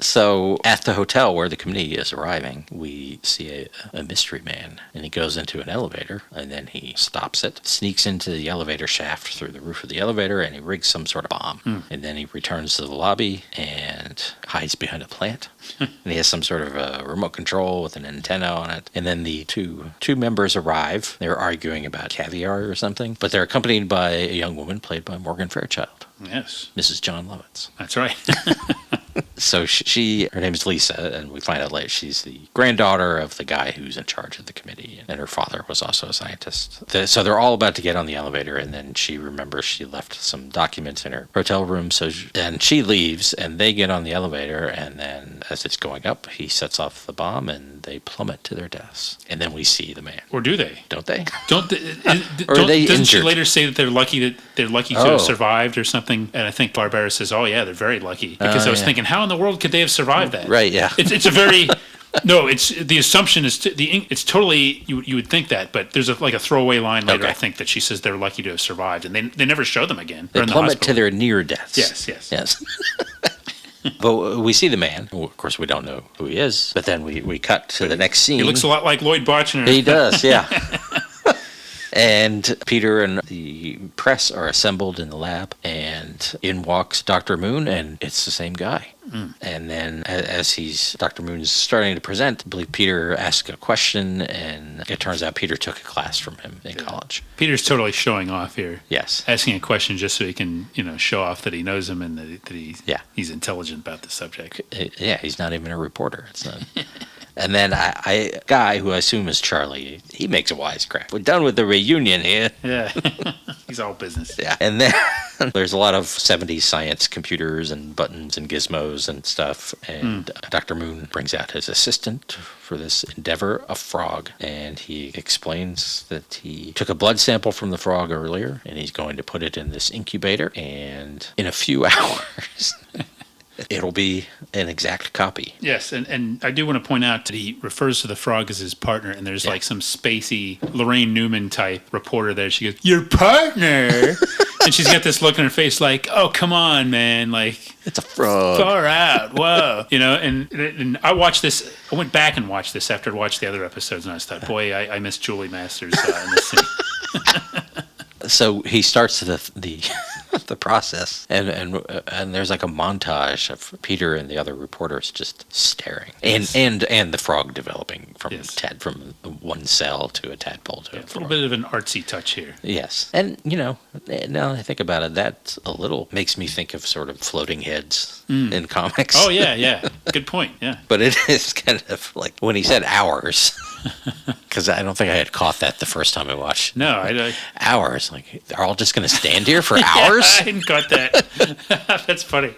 So at the hotel where the committee is arriving, we see a mystery man, and he goes into an elevator, and then he stops it, sneaks into the elevator shaft through the roof of the elevator, and he rigs some sort of bomb. And then he returns to the lobby and hides behind a plant. And he has some sort of a remote control with an antenna on it. And then the two members arrive. They're arguing about caviar or something, but they're accompanied by a young woman played by Morgan Fairchild. Yes. Mrs. John Lovitz. That's right. So her name is Lisa, and we find out later she's the granddaughter of the guy who's in charge of the committee, and her father was also a scientist. So they're all about to get on the elevator, and then she remembers she left some documents in her hotel room, and she leaves, and they get on the elevator, and then as it's going up, he sets off the bomb, and they plummet to their deaths. And then we see the man. Or do they? Don't they? Or are they doesn't injured? She later say that they're lucky to have survived or something? And I think Barbera says, "Oh yeah, they're very lucky," because I was thinking, how in the world could they have survived that? Right? Yeah. It's a very No, it's the assumption is it's totally you would think that, but there's like a throwaway line later. Okay. I think that she says they're lucky to have survived, and they never show them again. They They're in the plummet to hospital. their near deaths. Yes. But we see the man. Of course, we don't know who he is. But then we cut to the next scene. He looks a lot like Lloyd Botchner. He does, yeah. And Peter and the press are assembled in the lab, and in walks Dr. Moon, and it's the same guy. And then as Dr. Moon's starting to present, I believe Peter asks a question, and it turns out Peter took a class from him in college. Peter's totally showing off here. Yes. Asking a question just so he can, show off that he knows him and that he's intelligent about the subject. Yeah, he's not even a reporter. It's not. And then a guy who I assume is Charlie, he makes a wisecrack. We're done with the reunion here. Yeah. He's all business. Yeah. And then there's a lot of 70s science computers and buttons and gizmos and stuff. And Dr. Moon brings out his assistant for this endeavor, a frog. And he explains that he took a blood sample from the frog earlier, and he's going to put it in this incubator. And in a few hours... it'll be an exact copy. Yes, and I do want to point out that he refers to the frog as his partner, and there's like some spacey Lorraine Newman type reporter there. She goes, "Your partner?" And she's got this look on her face like, "Oh, come on, man. Like, it's a frog. Far out. Whoa." And I watched this. I went back and watched this after I watched the other episodes, and I thought, boy, I miss Julie Masters in this scene. So he starts the process, and there's like a montage of Peter and the other reporters just staring, and the frog developing from from one cell to a tadpole to a little bit of an artsy touch here. Yes, and now that I think about it, that a little makes me think of sort of floating heads in comics. Oh yeah, good point. Yeah, but it is kind of like when he said hours. Because I don't think I had caught that the first time I watched. No, I hours. Like they're all just going to stand here for hours. I hadn't caught that. That's funny.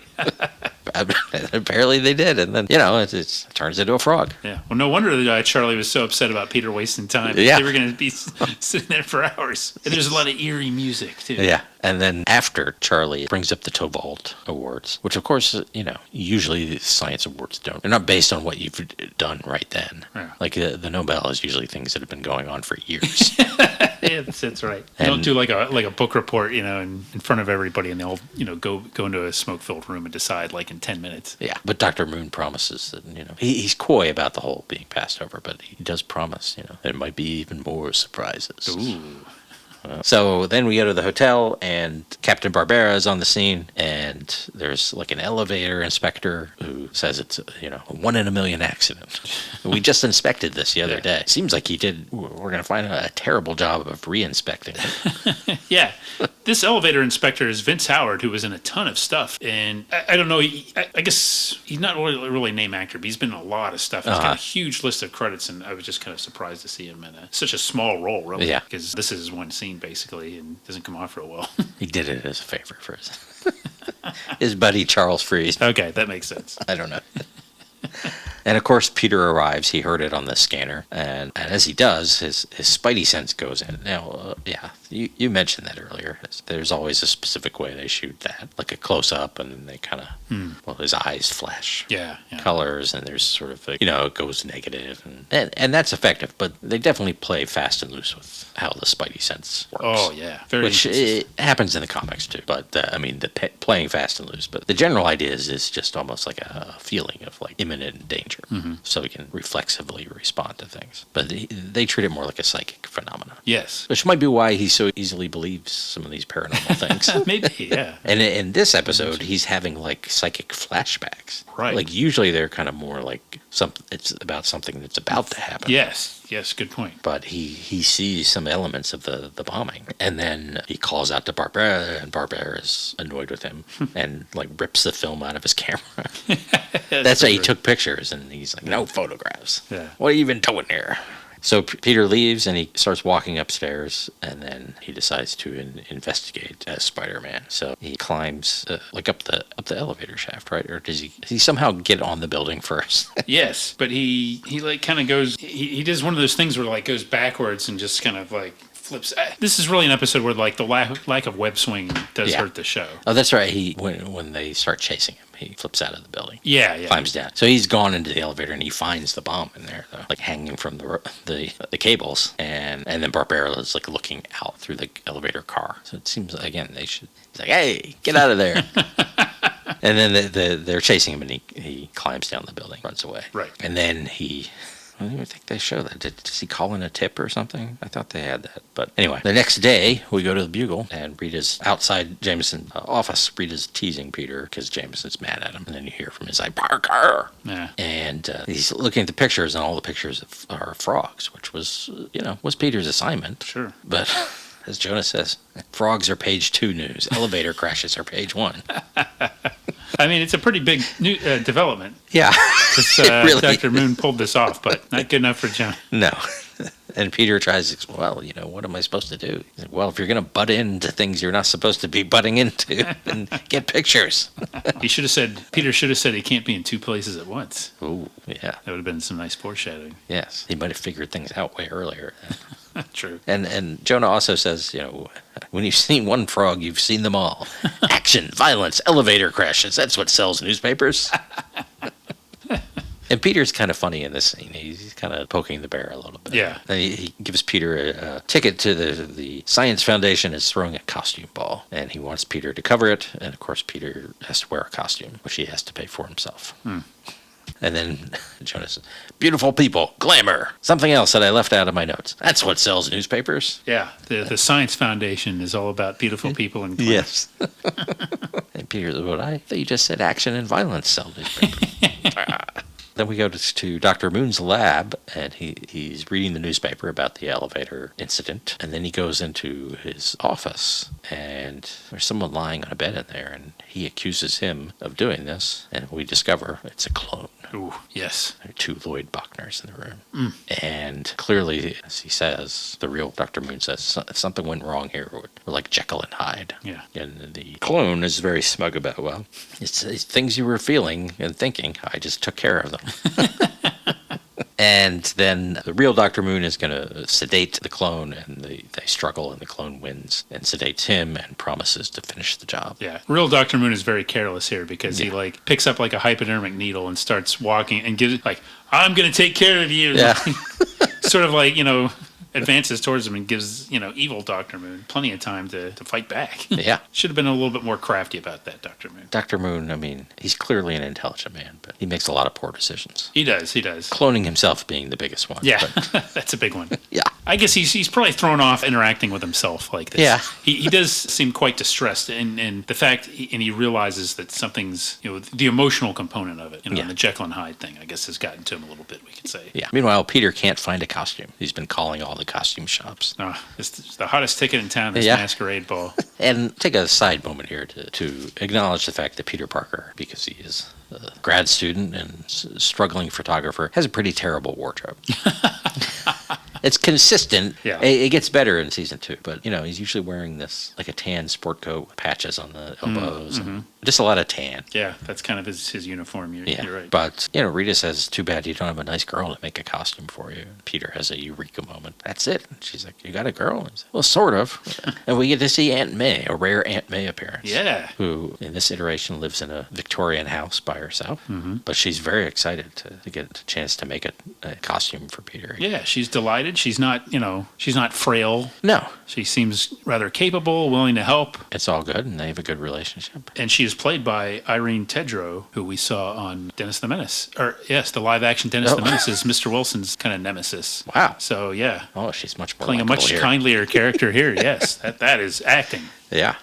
Apparently they did, and then it turns into a frog. Yeah. Well, no wonder that Charlie was so upset about Peter wasting time. Yeah. They were going to be sitting there for hours. And there's a lot of eerie music too. Yeah. And then after Charlie brings up the Tovald Awards, which of course usually the science awards they're not based on what you've done right then. Yeah. Like the Nobel is usually things that have been going on for years. Yeah, that's right. And don't do like a book report, in front of everybody, and they'll go into a smoke-filled room and decide like in 10 minutes. Yeah, but Dr. Moon promises that he's coy about the whole being passed over, but he does promise there might be even more surprises. Ooh. So then we go to the hotel, and Captain Barbera is on the scene, and there's like an elevator inspector who says it's a 1 in a million accident. We just inspected this the other day. Seems like we're going to find a terrible job of re-inspecting it. Yeah. This elevator inspector is Vince Howard, who was in a ton of stuff. And I don't know, I guess he's not really a name actor, but he's been in a lot of stuff. He's got a huge list of credits, and I was just kind of surprised to see him in such a small role, really. Yeah. Because this is his one scene, basically, and doesn't come off real well. He did it as a favor for his buddy Charles Freeze. Okay, that makes sense. I don't know. And of course, Peter arrives. He heard it on the scanner, and as he does, his Spidey sense goes in. Now, you mentioned that earlier. There's always a specific way they shoot that, like a close up, and then they kind of, his eyes flash, colors, and there's sort of it goes negative, and that's effective. But they definitely play fast and loose with how the Spidey sense works. Oh yeah, which it happens in the comics too. But playing fast and loose. But the general idea is just almost like a feeling of like imminent danger. So he can reflexively respond to things. But they treat it more like a psychic phenomenon. Yes. Which might be why he so easily believes some of these paranormal things. Maybe, yeah. And in this episode, he's having like psychic flashbacks. Right. Like usually they're kind of more like it's about something that's about to happen. Yes, good point. But he sees some elements of the bombing. And then he calls out to Barbera, and Barbera is annoyed with him and like rips the film out of his camera. That's why he took pictures, and he's like, no photographs. Yeah. What are you even doing here? So Peter leaves, and he starts walking upstairs, and then he decides to investigate as Spider-Man. So he climbs like up the elevator shaft, right? Or does he somehow get on the building first? Yes, but he like kind of goes. He does one of those things where like goes backwards and just kind of like flips. This is really an episode where like the lack of web swing does hurt the show. Oh, that's right. When they start chasing him, he flips out of the building. Yeah. Climbs down. So he's gone into the elevator and he finds the bomb in there, though, like hanging from the cables. And then Barbera is like looking out through the elevator car. So it seems, again, he's like, hey, get out of there. And then they're chasing him and he climbs down the building, runs away. Right. And then I don't even think they show that. Does he call in a tip or something? I thought they had that. But anyway, the next day, we go to the Bugle, and Rita's outside Jameson's office. Rita's teasing Peter because Jameson's mad at him. And then you hear from his side, Parker! Yeah. And he's looking at the pictures, and all the pictures are frogs, which was Peter's assignment. Sure. But as Jonah says, frogs are page 2 news. Elevator crashes are page 1. I mean, it's a pretty big new development. Yeah. Really. Dr. Moon pulled this off, but not good enough for John. No. And Peter tries to, well, what am I supposed to do? He's like, well, if you're going to butt into things you're not supposed to be butting into, then get pictures. Peter should have said he can't be in 2 places at once. Ooh, yeah. That would have been some nice foreshadowing. Yes. He might have figured things out way earlier. True. And Jonah also says, when you've seen one frog, you've seen them all. Action, violence, elevator crashes. That's what sells newspapers. And Peter's kind of funny in this scene. He's kind of poking the bear a little bit. Yeah. And he gives Peter a ticket to the Science Foundation is throwing a costume ball. And he wants Peter to cover it. And, of course, Peter has to wear a costume, which he has to pay for himself. And then Jonah says, beautiful people, glamour, something else that I left out of my notes. That's what sells newspapers. Yeah, the Science Foundation is all about beautiful people and glamour. Yes. And Peter says, well, I thought you just said action and violence sell newspapers. Then we go to Dr. Moon's lab, and he's reading the newspaper about the elevator incident. And then he goes into his office, and there's someone lying on a bed in there, and he accuses him of doing this. And we discover it's a clone. Ooh, yes. There are 2 Lloyd Buckners in the room. And clearly, as he says, the real Dr. Moon says, if something went wrong here, we're like Jekyll and Hyde. Yeah. And the clone is very smug about, well, it's things you were feeling and thinking. I just took care of them. And then the real Dr. Moon is going to sedate the clone, and they struggle, and the clone wins and sedates him and promises to finish the job. Yeah, real Dr. Moon is very careless here because he picks up like a hypodermic needle and starts walking and gives I'm going to take care of you. Yeah. Sort of advances towards him and gives, evil Dr. Moon plenty of time to fight back. Yeah. Should have been a little bit more crafty about that, Dr. Moon. Dr. Moon, I mean, he's clearly an intelligent man, but he makes a lot of poor decisions. He does. Cloning himself being the biggest one. Yeah, that's a big one. Yeah. I guess he's probably thrown off interacting with himself like this. Yeah. He does seem quite distressed, and the fact, and he realizes that something's, the emotional component of it, the Jekyll and Hyde thing, I guess, has gotten to him a little bit, we could say. Yeah. Meanwhile, Peter can't find a costume. He's been calling all the costume shops. It's the hottest ticket in town, this masquerade ball. And take a side moment here to acknowledge the fact that Peter Parker, because he is a grad student and struggling photographer, has a pretty terrible wardrobe. It's consistent. Yeah. It gets better in season 2, but he's usually wearing this like a tan sport coat with patches on the elbows, and just a lot of tan. Yeah, that's kind of his uniform. You're right. But Rita says, "Too bad you don't have a nice girl to make a costume for you." Peter has a eureka moment. That's it. And she's like, "You got a girl?" He's like, well, sort of. And we get to see Aunt May, a rare Aunt May appearance. Yeah. Who in this iteration lives in a Victorian house by herself, but she's very excited to get a chance to make a costume for Peter. Yeah, she's delighted. She's not, she's not frail. No. She seems rather capable, willing to help. It's all good, and they have a good relationship. And she is played by Irene Tedrow, who we saw on Dennis the Menace. The live-action Dennis the Menace is Mr. Wilson's kind of nemesis. Wow. So, yeah. Oh, she's much more playing a much kindlier character here, yes. That is acting. Yeah.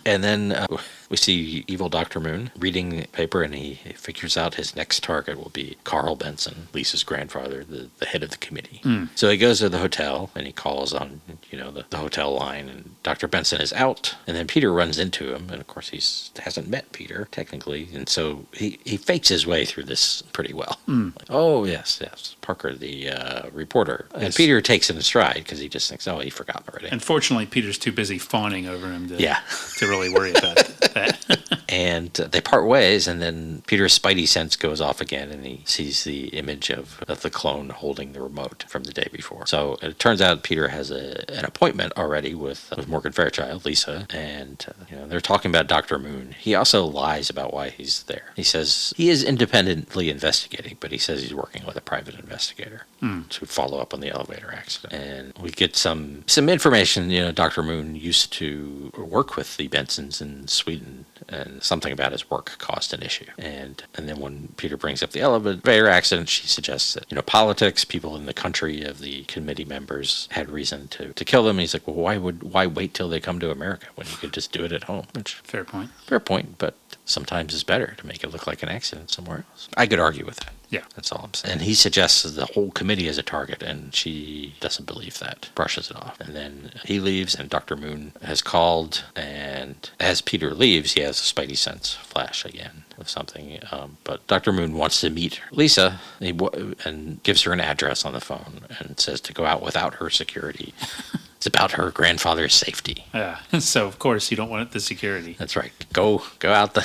And then we see evil Dr. Moon reading the paper, and he figures out his next target will be Carl Benson, Lisa's grandfather, the head of the committee. So he goes to the hotel, and he calls on the hotel line, and Dr. Benson is out, and then Peter runs into him, and of course he hasn't met Peter, technically, and so he fakes his way through this pretty well. Like, oh, yes, Parker, the reporter. And Peter takes it in stride, because he just thinks, he forgot already. Unfortunately, Peter's too busy fawning over him to really worry about that. And they part ways, and then Peter's Spidey sense goes off again, and he sees the image of the clone holding the remote from the day before. So it turns out Peter has an appointment already with Morgan Fairchild, Lisa, and they're talking about Dr. Moon. He also lies about why he's there. He says he is independently investigating, but he says he's working with a private investigator to follow up on the elevator accident. And we get some information. Dr. Moon used to work with the Bensons in Sweden, and something about his work caused an issue. And then when Peter brings up the elevator accident, she suggests that politics, people in the country of the committee members had reason to kill them. And he's like, well, why wait till they come to America when you could just do it at home? Which, fair point, but sometimes it's better to make it look like an accident somewhere else. I could argue with that. Yeah. That's all I'm saying. And he suggests the whole committee is a target, and she doesn't believe that. Brushes it off. And then he leaves, and Dr. Moon has called, and as Peter leaves, he has a Spidey sense flash again of something. But Dr. Moon wants to meet Lisa, and gives her an address on the phone, and says to go out without her security. It's about her grandfather's safety. Yeah. So, of course, you don't want the security. That's right. Go out the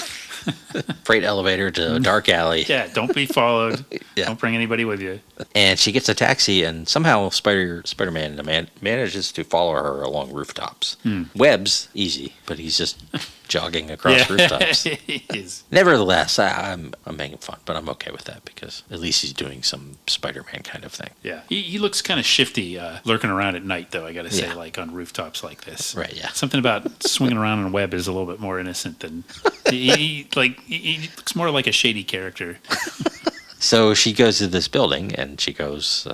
freight elevator to a dark alley. Yeah, don't be followed. Yeah. Don't bring anybody with you. And she gets a taxi, and somehow Spider-Man manages to follow her along rooftops. Webb's easy, but he's just jogging across rooftops. He is. Nevertheless, I'm making fun, but I'm okay with that because at least he's doing some Spider-Man kind of thing. Yeah. He looks kind of shifty lurking around at night, though, I got to say, Yeah. like on rooftops like this. Right, yeah. Something about swinging around on a web is a little bit more innocent than... he looks more like a shady character. So she goes to this building, and she goes,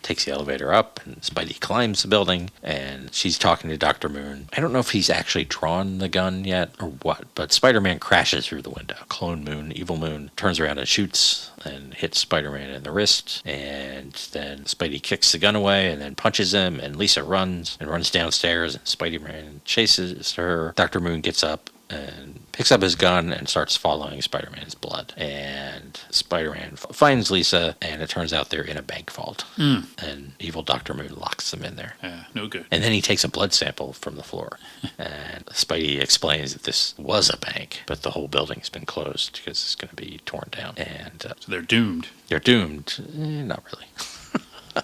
takes the elevator up, and Spidey climbs the building, and she's talking to Dr. Moon. I don't know if he's actually drawn the gun yet or what, but Spider-Man crashes through the window. Clone Moon, Evil Moon, turns around and shoots and hits Spider-Man in the wrist, and then Spidey kicks the gun away and then punches him, and Lisa runs downstairs, and Spider-Man chases her. Dr. Moon gets up and picks up his gun and starts following Spider-Man's blood. And Spider-Man finds Lisa, and it turns out they're in a bank vault. And evil Dr. Moon locks them in there. Yeah, no good. And then he takes a blood sample from the floor. And Spidey explains that this was a bank, but the whole building's been closed because it's going to be torn down. And So they're doomed. they're doomed. Not really.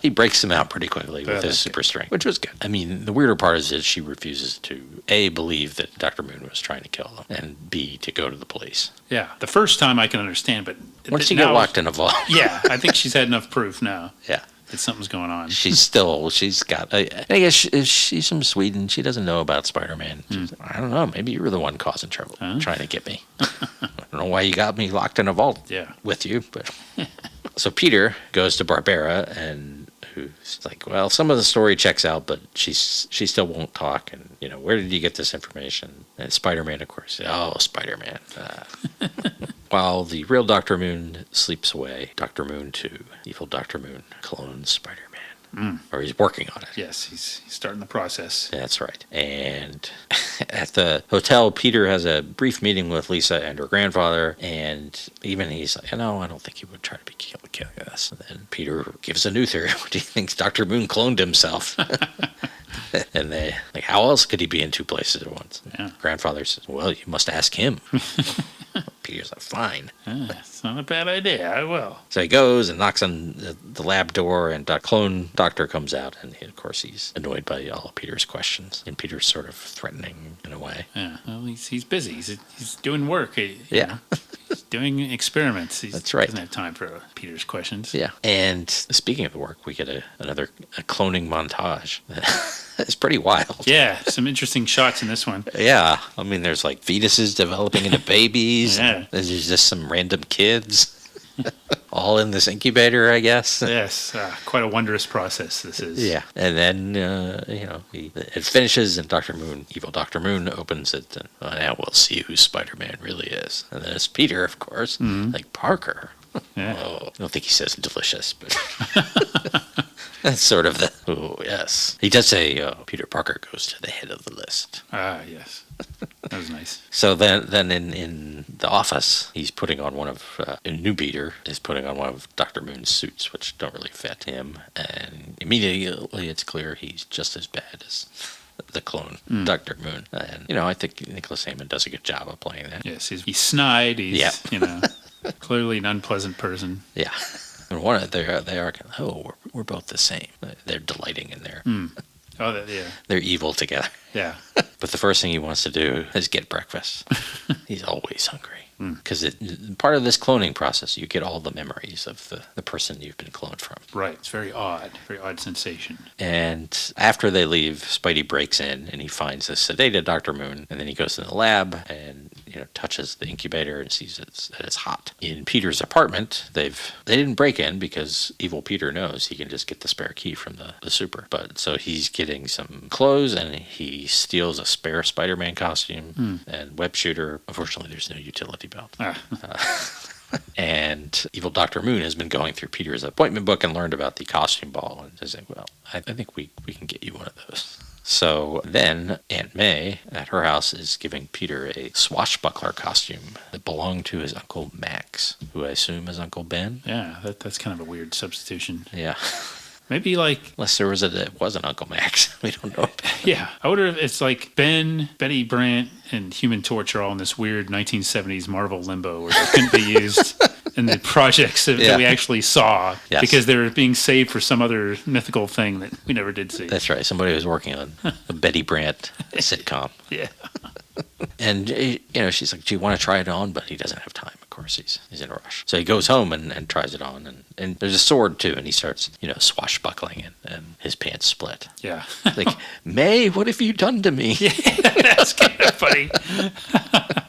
He breaks them out pretty quickly with his super strength, which was good. I mean, the weirder part is that she refuses to, A, believe that Dr. Moon was trying to kill them, and B, to go to the police. Yeah, the first time I can understand, but... Once you get locked in a vault. Yeah, I think she's had enough proof now. Yeah. That something's going on. She's got, I guess she's from Sweden. She doesn't know about Spider-Man. I don't know. Maybe you were the one causing trouble, trying to get me. I don't know why you got me locked in a vault with you, but... So Peter goes to Barbara, and who's like, well, some of the story checks out, but she still won't talk. And, where did you get this information? And Spider-Man, of course. Oh, Spider-Man. While the real Dr. Moon sleeps away, Dr. Moon 2, evil Dr. Moon, clones Spider-Man. Or he's working on it. Yes, he's starting the process. That's right. And at the hotel, Peter has a brief meeting with Lisa and her grandfather, and even he's like, no, I don't think he would try to be killing us. And then Peter gives a new theory. He thinks Dr. Moon cloned himself. And they, like, how else could he be in two places at once? Yeah. Grandfather says, well, you must ask him. Peter's like, fine. It's not a bad idea. I will. So he goes and knocks on the lab door, and clone doctor comes out, and of course he's annoyed by all of Peter's questions, and Peter's sort of threatening in a way. Yeah, well, he's busy. He's doing work. Yeah. He's doing experiments. That's right. Doesn't have time for Peter's questions. Yeah. And speaking of the work, we get another cloning montage. It's pretty wild. Yeah, some interesting shots in this one. Yeah. I mean, there's like fetuses developing into babies. Yeah. There's just some random kids. All in this incubator, I guess. Yes, quite a wondrous process this is. Yeah. And then, it finishes, and evil Dr. Moon opens it, and now we'll see who Spider-Man really is. And then it's Peter, of course, like Parker. Yeah. Oh, I don't think he says delicious, but that's sort of oh, yes. He does say, Peter Parker goes to the head of the list. Ah, yes. That was nice. So then in the office, he's putting on a new Peter is putting on one of Dr. Moon's suits, which don't really fit him. And immediately it's clear he's just as bad as the clone. Dr. Moon. And, I think Nicholas Hammond does a good job of playing that. Yes, he's snide. He's, clearly an unpleasant person. Yeah. And they are we're both the same. They're delighting in there. Oh, yeah. They're evil together. Yeah. But the first thing he wants to do is get breakfast. He's always hungry. Because part of this cloning process, you get all the memories of the person you've been cloned from. Right. It's very odd sensation. And after they leave, Spidey breaks in and he finds this sedated Dr. Moon. And then he goes in the lab and touches the incubator and sees that it's hot. In Peter's apartment, they didn't break in because evil Peter knows he can just get the spare key from the super. But so he's getting some clothes and he steals a spare Spider-Man costume and web shooter. Unfortunately, there's no utility belt. And evil Dr. Moon has been going through Peter's appointment book and learned about the costume ball and says, well, I think we can get you one of those. So then Aunt May at her house is giving Peter a swashbuckler costume that belonged to his Uncle Max, who I assume is Uncle Ben. Yeah, that's kind of a weird substitution. Yeah. Maybe unless it was an Uncle Max. We don't know. Yeah. I wonder if it's like Ben, Betty Brant, and Human Torch are all in this weird 1970s Marvel limbo where they couldn't be used in the projects that we actually saw because they were being saved for some other mythical thing that we never did see. That's right. Somebody was working on a Betty Brant sitcom. Yeah. And, she's like, do you want to try it on? But he doesn't have time. Of course, he's in a rush. So he goes home and tries it on. And there's a sword, too. And he starts, swashbuckling it. And his pants split. Yeah. Like, May, what have you done to me? Yeah, that's kind of funny.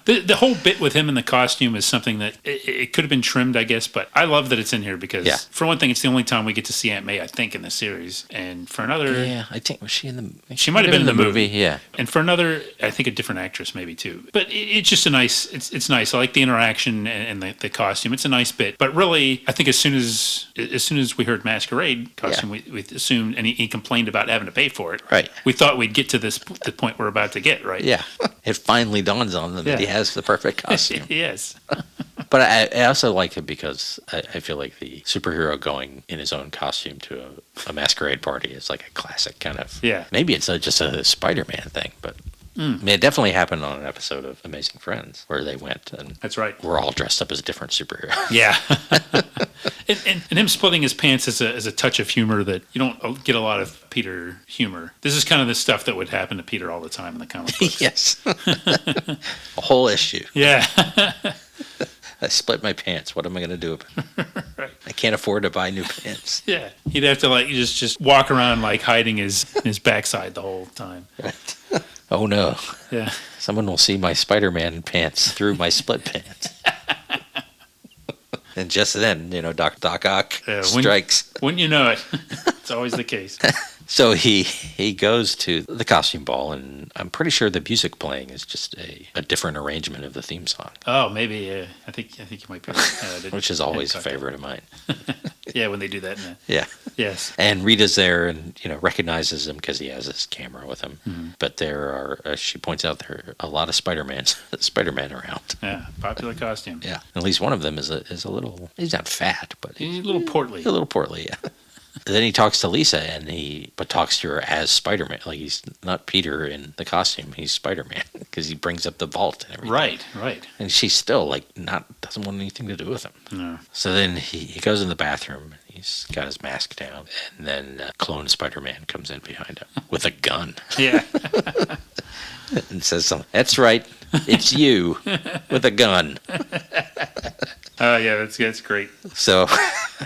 The whole bit with him in the costume is something that it could have been trimmed, I guess. But I love that it's in here because, for one thing, it's the only time we get to see Aunt May, I think, in the series. And for another... Yeah, I think, was she in the... She might have been in the movie. Yeah. And for another, I think a different actress maybe, too. But it's just a nice... It's nice. I like the interaction and the costume. It's a nice bit. But really, I think as soon as we heard Masquerade costume, we assumed... And he complained about having to pay for it. Right. We thought we'd get to the point we're about to get, right? Yeah. It finally dawns on them that he has the perfect costume. Yes. But I also like it because I feel like the superhero going in his own costume to a masquerade party is like a classic kind of... Yeah. Maybe it's just a Spider-Man thing, but... I mean, it definitely happened on an episode of Amazing Friends where they went and that's right. We're all dressed up as different superheroes. Yeah. and him splitting his pants is a touch of humor that you don't get a lot of Peter humor. This is kind of the stuff that would happen to Peter all the time in the comic books. Yes. A whole issue. Yeah. I split my pants. What am I going to do about it? Right. I can't afford to buy new pants. Yeah. He'd have to just walk around hiding his backside the whole time. Right. Oh no. Yeah. Someone will see my Spider-Man pants through my split pants. And just then, Doc Ock strikes. Wouldn't you know it? It's always the case. So he goes to the costume ball, and I'm pretty sure the music playing is just a different arrangement of the theme song. Oh, maybe. I think you might be right. Which is always a favorite of mine. Yeah, when they do that. Yeah. Yes. And Rita's there and, recognizes him because he has his camera with him. Mm-hmm. But there are, she points out, there are a lot of Spider-Man around. Yeah, popular costume. Yeah. At least one of them is a little, he's not fat, but he's a little portly. A little portly, yeah. Then he talks to Lisa, but talks to her as Spider-Man. Like, he's not Peter in the costume, he's Spider-Man, because he brings up the vault and everything. Right. And she's still, doesn't want anything to do with him. No. So then he goes in the bathroom, he's got his mask down, and then clone Spider-Man comes in behind him with a gun. Yeah. And says something. That's right, it's you with a gun. Yeah, that's great. So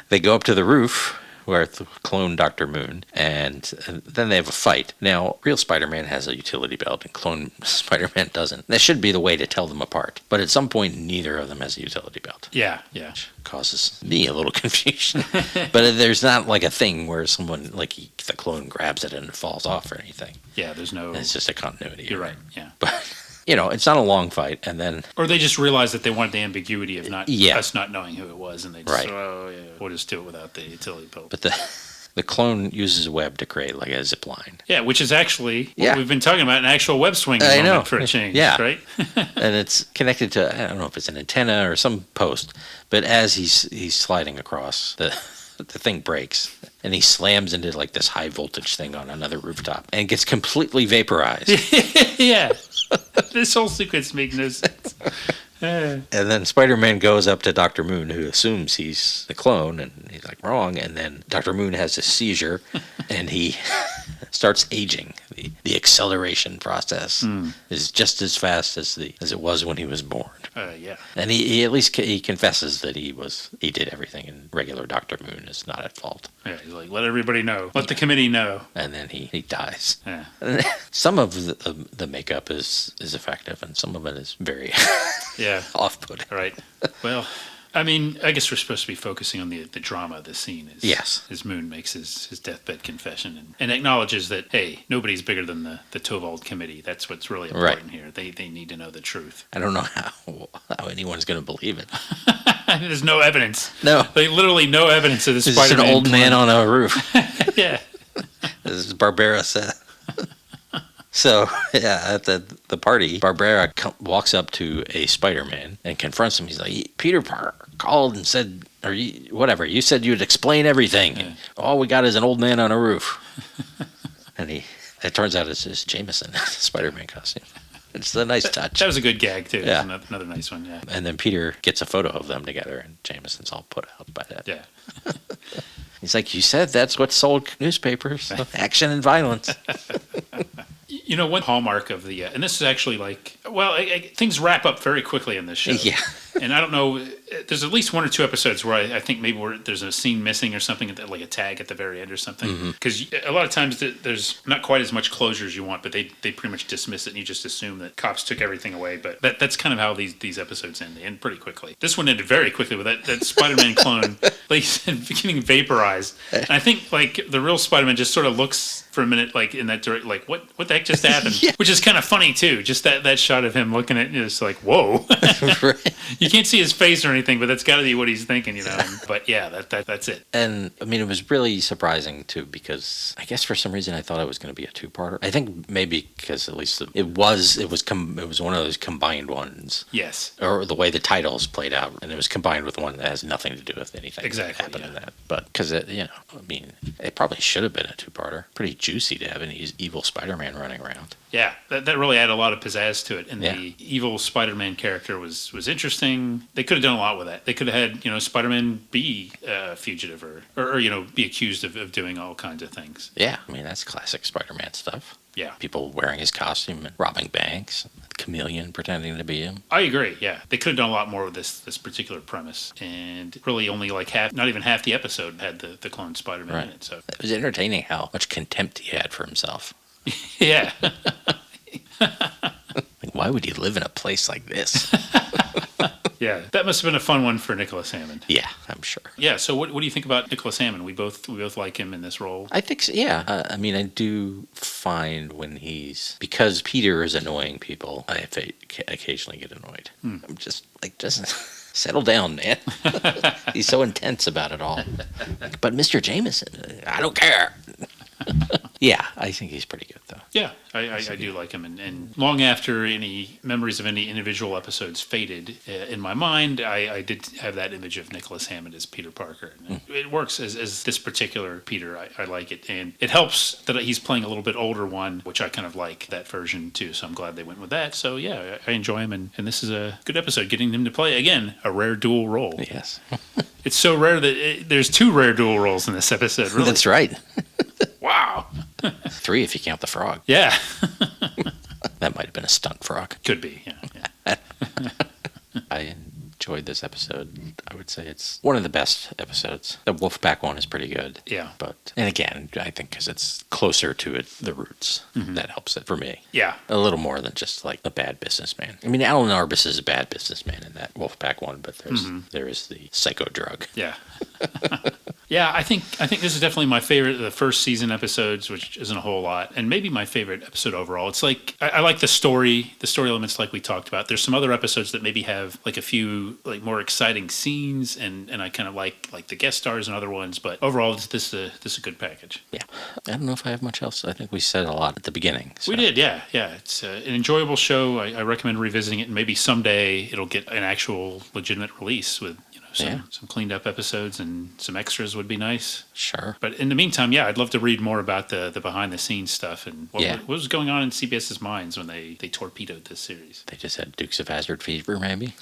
they go up to the roof, where the clone Dr. Moon, and then they have a fight. Now, real Spider-Man has a utility belt, and clone Spider-Man doesn't. That should be the way to tell them apart. But at some point, neither of them has a utility belt. Yeah. Which causes me a little confusion. But there's not a thing where someone, the clone grabs it and it falls off or anything. Yeah, there's no... It's just a continuity. You're right, yeah. But... it's not a long fight, and then... Or they just realized that they wanted the ambiguity of us not knowing who it was, and they just we'll just do it without the utility belt. But the clone uses a web to create, a zip line. Yeah, which is actually what we've been talking about, an actual web swing moment for a change, right? And it's connected to, I don't know if it's an antenna or some post, but as he's sliding across, the thing breaks. and he slams into like this high voltage thing on another rooftop and gets completely vaporized. Yeah. This whole sequence makes no sense. And then Spider-Man goes up to Dr. Moon, who assumes he's the clone, and he's like, wrong. And then Dr. Moon has a seizure, and he starts aging. The acceleration process is just as fast as it was when he was born. Yeah. And he at least he confesses that he did everything, and regular Dr. Moon is not at fault. Yeah, he's like, let everybody know. Let the committee know. And then he dies. Yeah. Some of the makeup is effective, and some of it is very Yeah. off-putting. Right. Well, I mean, I guess we're supposed to be focusing on the drama of the scene. Yes. As Moon makes his deathbed confession and acknowledges that, hey, nobody's bigger than the Tovald committee. That's what's really important here. They need to know the truth. I don't know how anyone's going to believe it. There's no evidence. No. Like, literally no evidence of the There's Spider-Man an old man on a roof. Yeah. This is Barbera said. So, yeah, at the party, Barbera walks up to a Spider-Man and confronts him. He's like, Peter Parker called and said, or you said you'd explain everything. Yeah. And all we got is an old man on a roof. And it turns out it's Jameson, Spider-Man costume. It's a nice touch. That was a good gag, too. Yeah. Another nice one, yeah. And then Peter gets a photo of them together, and Jameson's all put out by that. Yeah. He's like, you said that's what sold newspapers. Action and violence. You know, one hallmark of the, and this is actually like, well, things wrap up very quickly in this show. Yeah. And I don't know, there's at least one or two episodes where I think maybe there's a scene missing or something, like a tag at the very end or something. Because a lot of times there's not quite as much closure as you want, but they pretty much dismiss it and you just assume that cops took everything away. But that's kind of how these episodes end. They end pretty quickly. This one ended very quickly with that Spider-Man clone, like you said, getting vaporized. And I think like the real Spider-Man just sort of looks for a minute like in that direction, like what the heck just happened? Yeah. Which is kind of funny too. Just that shot of him looking at it's like, whoa. Right. You can't see his face or anything, but that's got to be what he's thinking, you know. But yeah, that's it. And I mean, it was really surprising too, because I guess for some reason I thought it was going to be a two-parter. I think maybe because at least it was one of those combined ones. Yes. Or the way the titles played out, and it was combined with one that has nothing to do with anything Exactly, that happened yeah. in that. But because I mean, it probably should have been a two-parter. Pretty juicy to have an evil Spider-Man running around. Yeah, that really added a lot of pizzazz to it, and Yeah. the evil Spider-Man character was interesting. They could have done a lot with that. They could have had Spider-Man be a fugitive or be accused of doing all kinds of things. Yeah, I mean that's classic Spider-Man stuff. Yeah, People wearing his costume and robbing banks, Chameleon pretending to be him. I agree. Yeah, they could have done a lot more with this particular premise, and really only like not even half the episode had the clone Spider-Man in it. So It was entertaining how much contempt he had for himself. yeah. Like, why would he live in a place like this? Yeah, that must have been a fun one for Nicholas Hammond. Yeah, I'm sure. Yeah, so what do you think about Nicholas Hammond? We both like him in this role. I think so, yeah. I mean, I do find because Peter is annoying people, I occasionally get annoyed. I'm just like, just settle down, man. He's so intense about it all. But Mr. Jameson, I don't care. Yeah, I think he's pretty good, though. Yeah, I do like him. And long after any memories of any individual episodes faded, in my mind, I did have that image of Nicholas Hammond as Peter Parker. And it works as this particular Peter. I like it. And it helps that he's playing a little bit older one, which I kind of like that version, too. So I'm glad they went with that. So, yeah, I enjoy him. And this is a good episode, getting him to play, again, a rare dual role. Yes. It's so rare that there's two rare dual roles in this episode, really. That's right. Wow. 3 if you count the frog. Yeah. That might have been a stunt frog. Could be, yeah. I enjoyed this episode. I would say it's one of the best episodes. The Wolfpack one is pretty good. Yeah. And again, I think because it's closer to the roots, that helps it for me. Yeah. A little more than just like a bad businessman. I mean, Alan Arbus is a bad businessman in that Wolfpack one, but there is the psycho drug. Yeah. Yeah, I think this is definitely my favorite of the first season episodes, which isn't a whole lot, and maybe my favorite episode overall. It's like I like the story elements like we talked about. There's some other episodes that maybe have like a few like more exciting scenes, and I kind of like the guest stars and other ones, but overall this is a good package. Yeah. I don't know if I have much else. I think we said a lot at the beginning. So. We did, yeah. It's an enjoyable show. I recommend revisiting it, and maybe someday it'll get an actual legitimate release with some cleaned up episodes and some extras would be nice. Sure. But in the meantime, yeah, I'd love to read more about the behind the scenes stuff and what was going on in CBS's minds when they torpedoed this series. They just had Dukes of Hazzard fever, maybe.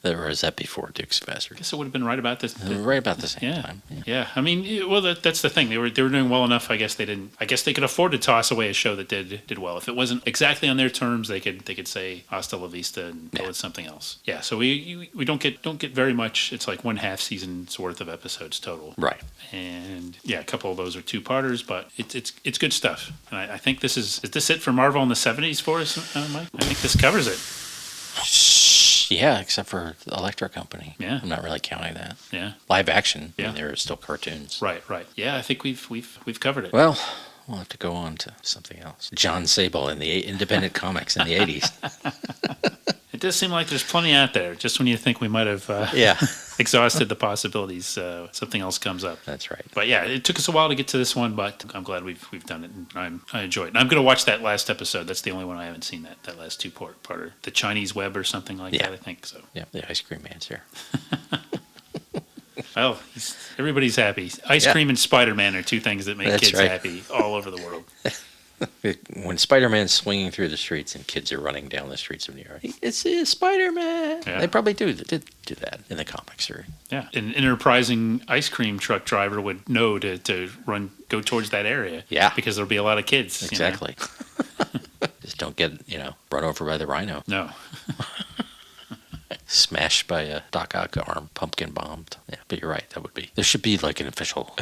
Or is that before Dukes of Hazzard? I guess it would have been right about this. Right about the same time. Yeah. I mean, well, that's the thing. They were doing well enough. I guess they didn't. I guess they could afford to toss away a show that did well. If it wasn't exactly on their terms, they could say hasta la vista and go with something else. Yeah. So we don't get very much. It's like 1/2 season's worth of episodes total. Right. And yeah, a couple of those are 2-parters, but it's good stuff. And I think is this it for Marvel in the 70s for us, Mike? I think this covers it. Yeah, except for the Electro Company. Yeah. I'm not really counting that. Yeah. Live action. Yeah. They're still cartoons. Right. Yeah, I think we've covered it. Well, we'll have to go on to something else. John Sable in the independent comics in the 80s. It does seem like there's plenty out there. Just when you think we might have exhausted the possibilities, something else comes up. That's right. But yeah, it took us a while to get to this one, but I'm glad we've done it, and I enjoy it. And I'm going to watch that last episode. That's the only one I haven't seen, that last 2-parter. The Chinese Web or something like that, I think so. Yeah, the ice cream man's here. Well, everybody's happy. Ice cream and Spider-Man are 2 things that make kids happy all over the world. When Spider-Man's swinging through the streets and kids are running down the streets of New York, it's Spider-Man. Yeah. They probably did do that in the comics. Yeah, an enterprising ice cream truck driver would know to go towards that area. Yeah, because there'll be a lot of kids. Exactly. Just don't get run over by the rhino. No. Smashed by a Doc Ock arm, pumpkin bombed. Yeah, but you're right. There should be like a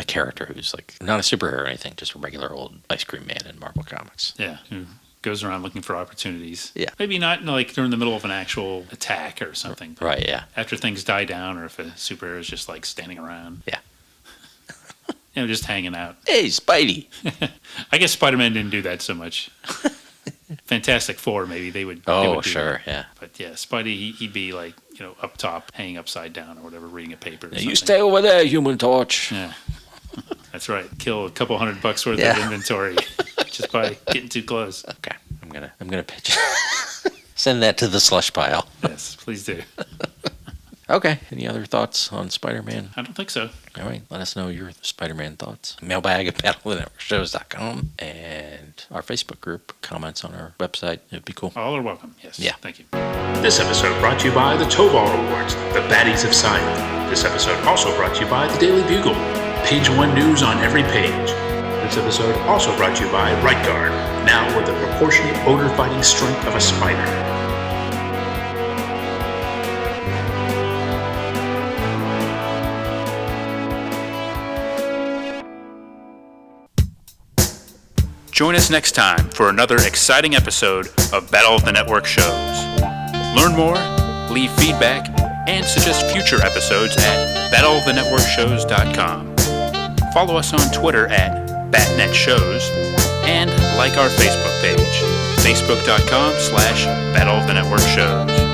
character who's like not a superhero or anything, just a regular old ice cream man in Marvel Comics. Yeah, who goes around looking for opportunities. Yeah, maybe not like during the middle of an actual attack or something. Right. Yeah. After things die down, or if a superhero is just like standing around. Yeah. Just hanging out. Hey, Spidey. I guess Spider-Man didn't do that so much. Fantastic Four, maybe they would. Oh, they would sure, yeah. But yeah, Spidey, he'd be like, up top, hanging upside down or whatever, reading a paper. Or you stay over there, Human Torch. Yeah, that's right. Kill a couple $100 worth of inventory just by getting too close. Okay, I'm gonna pitch. Send that to the slush pile. Yes, please do. Okay. Any other thoughts on Spider-Man? I don't think so. All right. Let us know your Spider-Man thoughts. Mailbag at battleofthenetworkshows.com and our Facebook group. Comments on our website. It'd be cool. All are welcome. Yes. Yeah. Thank you. This episode brought to you by the Tobal Awards, the Baddies of Science. This episode also brought to you by the Daily Bugle. Page 1 news on every page. This episode also brought to you by Right Guard, now with the proportionate odor-fighting strength of a spider. Join us next time for another exciting episode of Battle of the Network Shows. Learn more, leave feedback, and suggest future episodes at battleofthenetworkshows.com. Follow us on Twitter at BatNetShows and like our Facebook page, facebook.com/Battle of the Network Shows.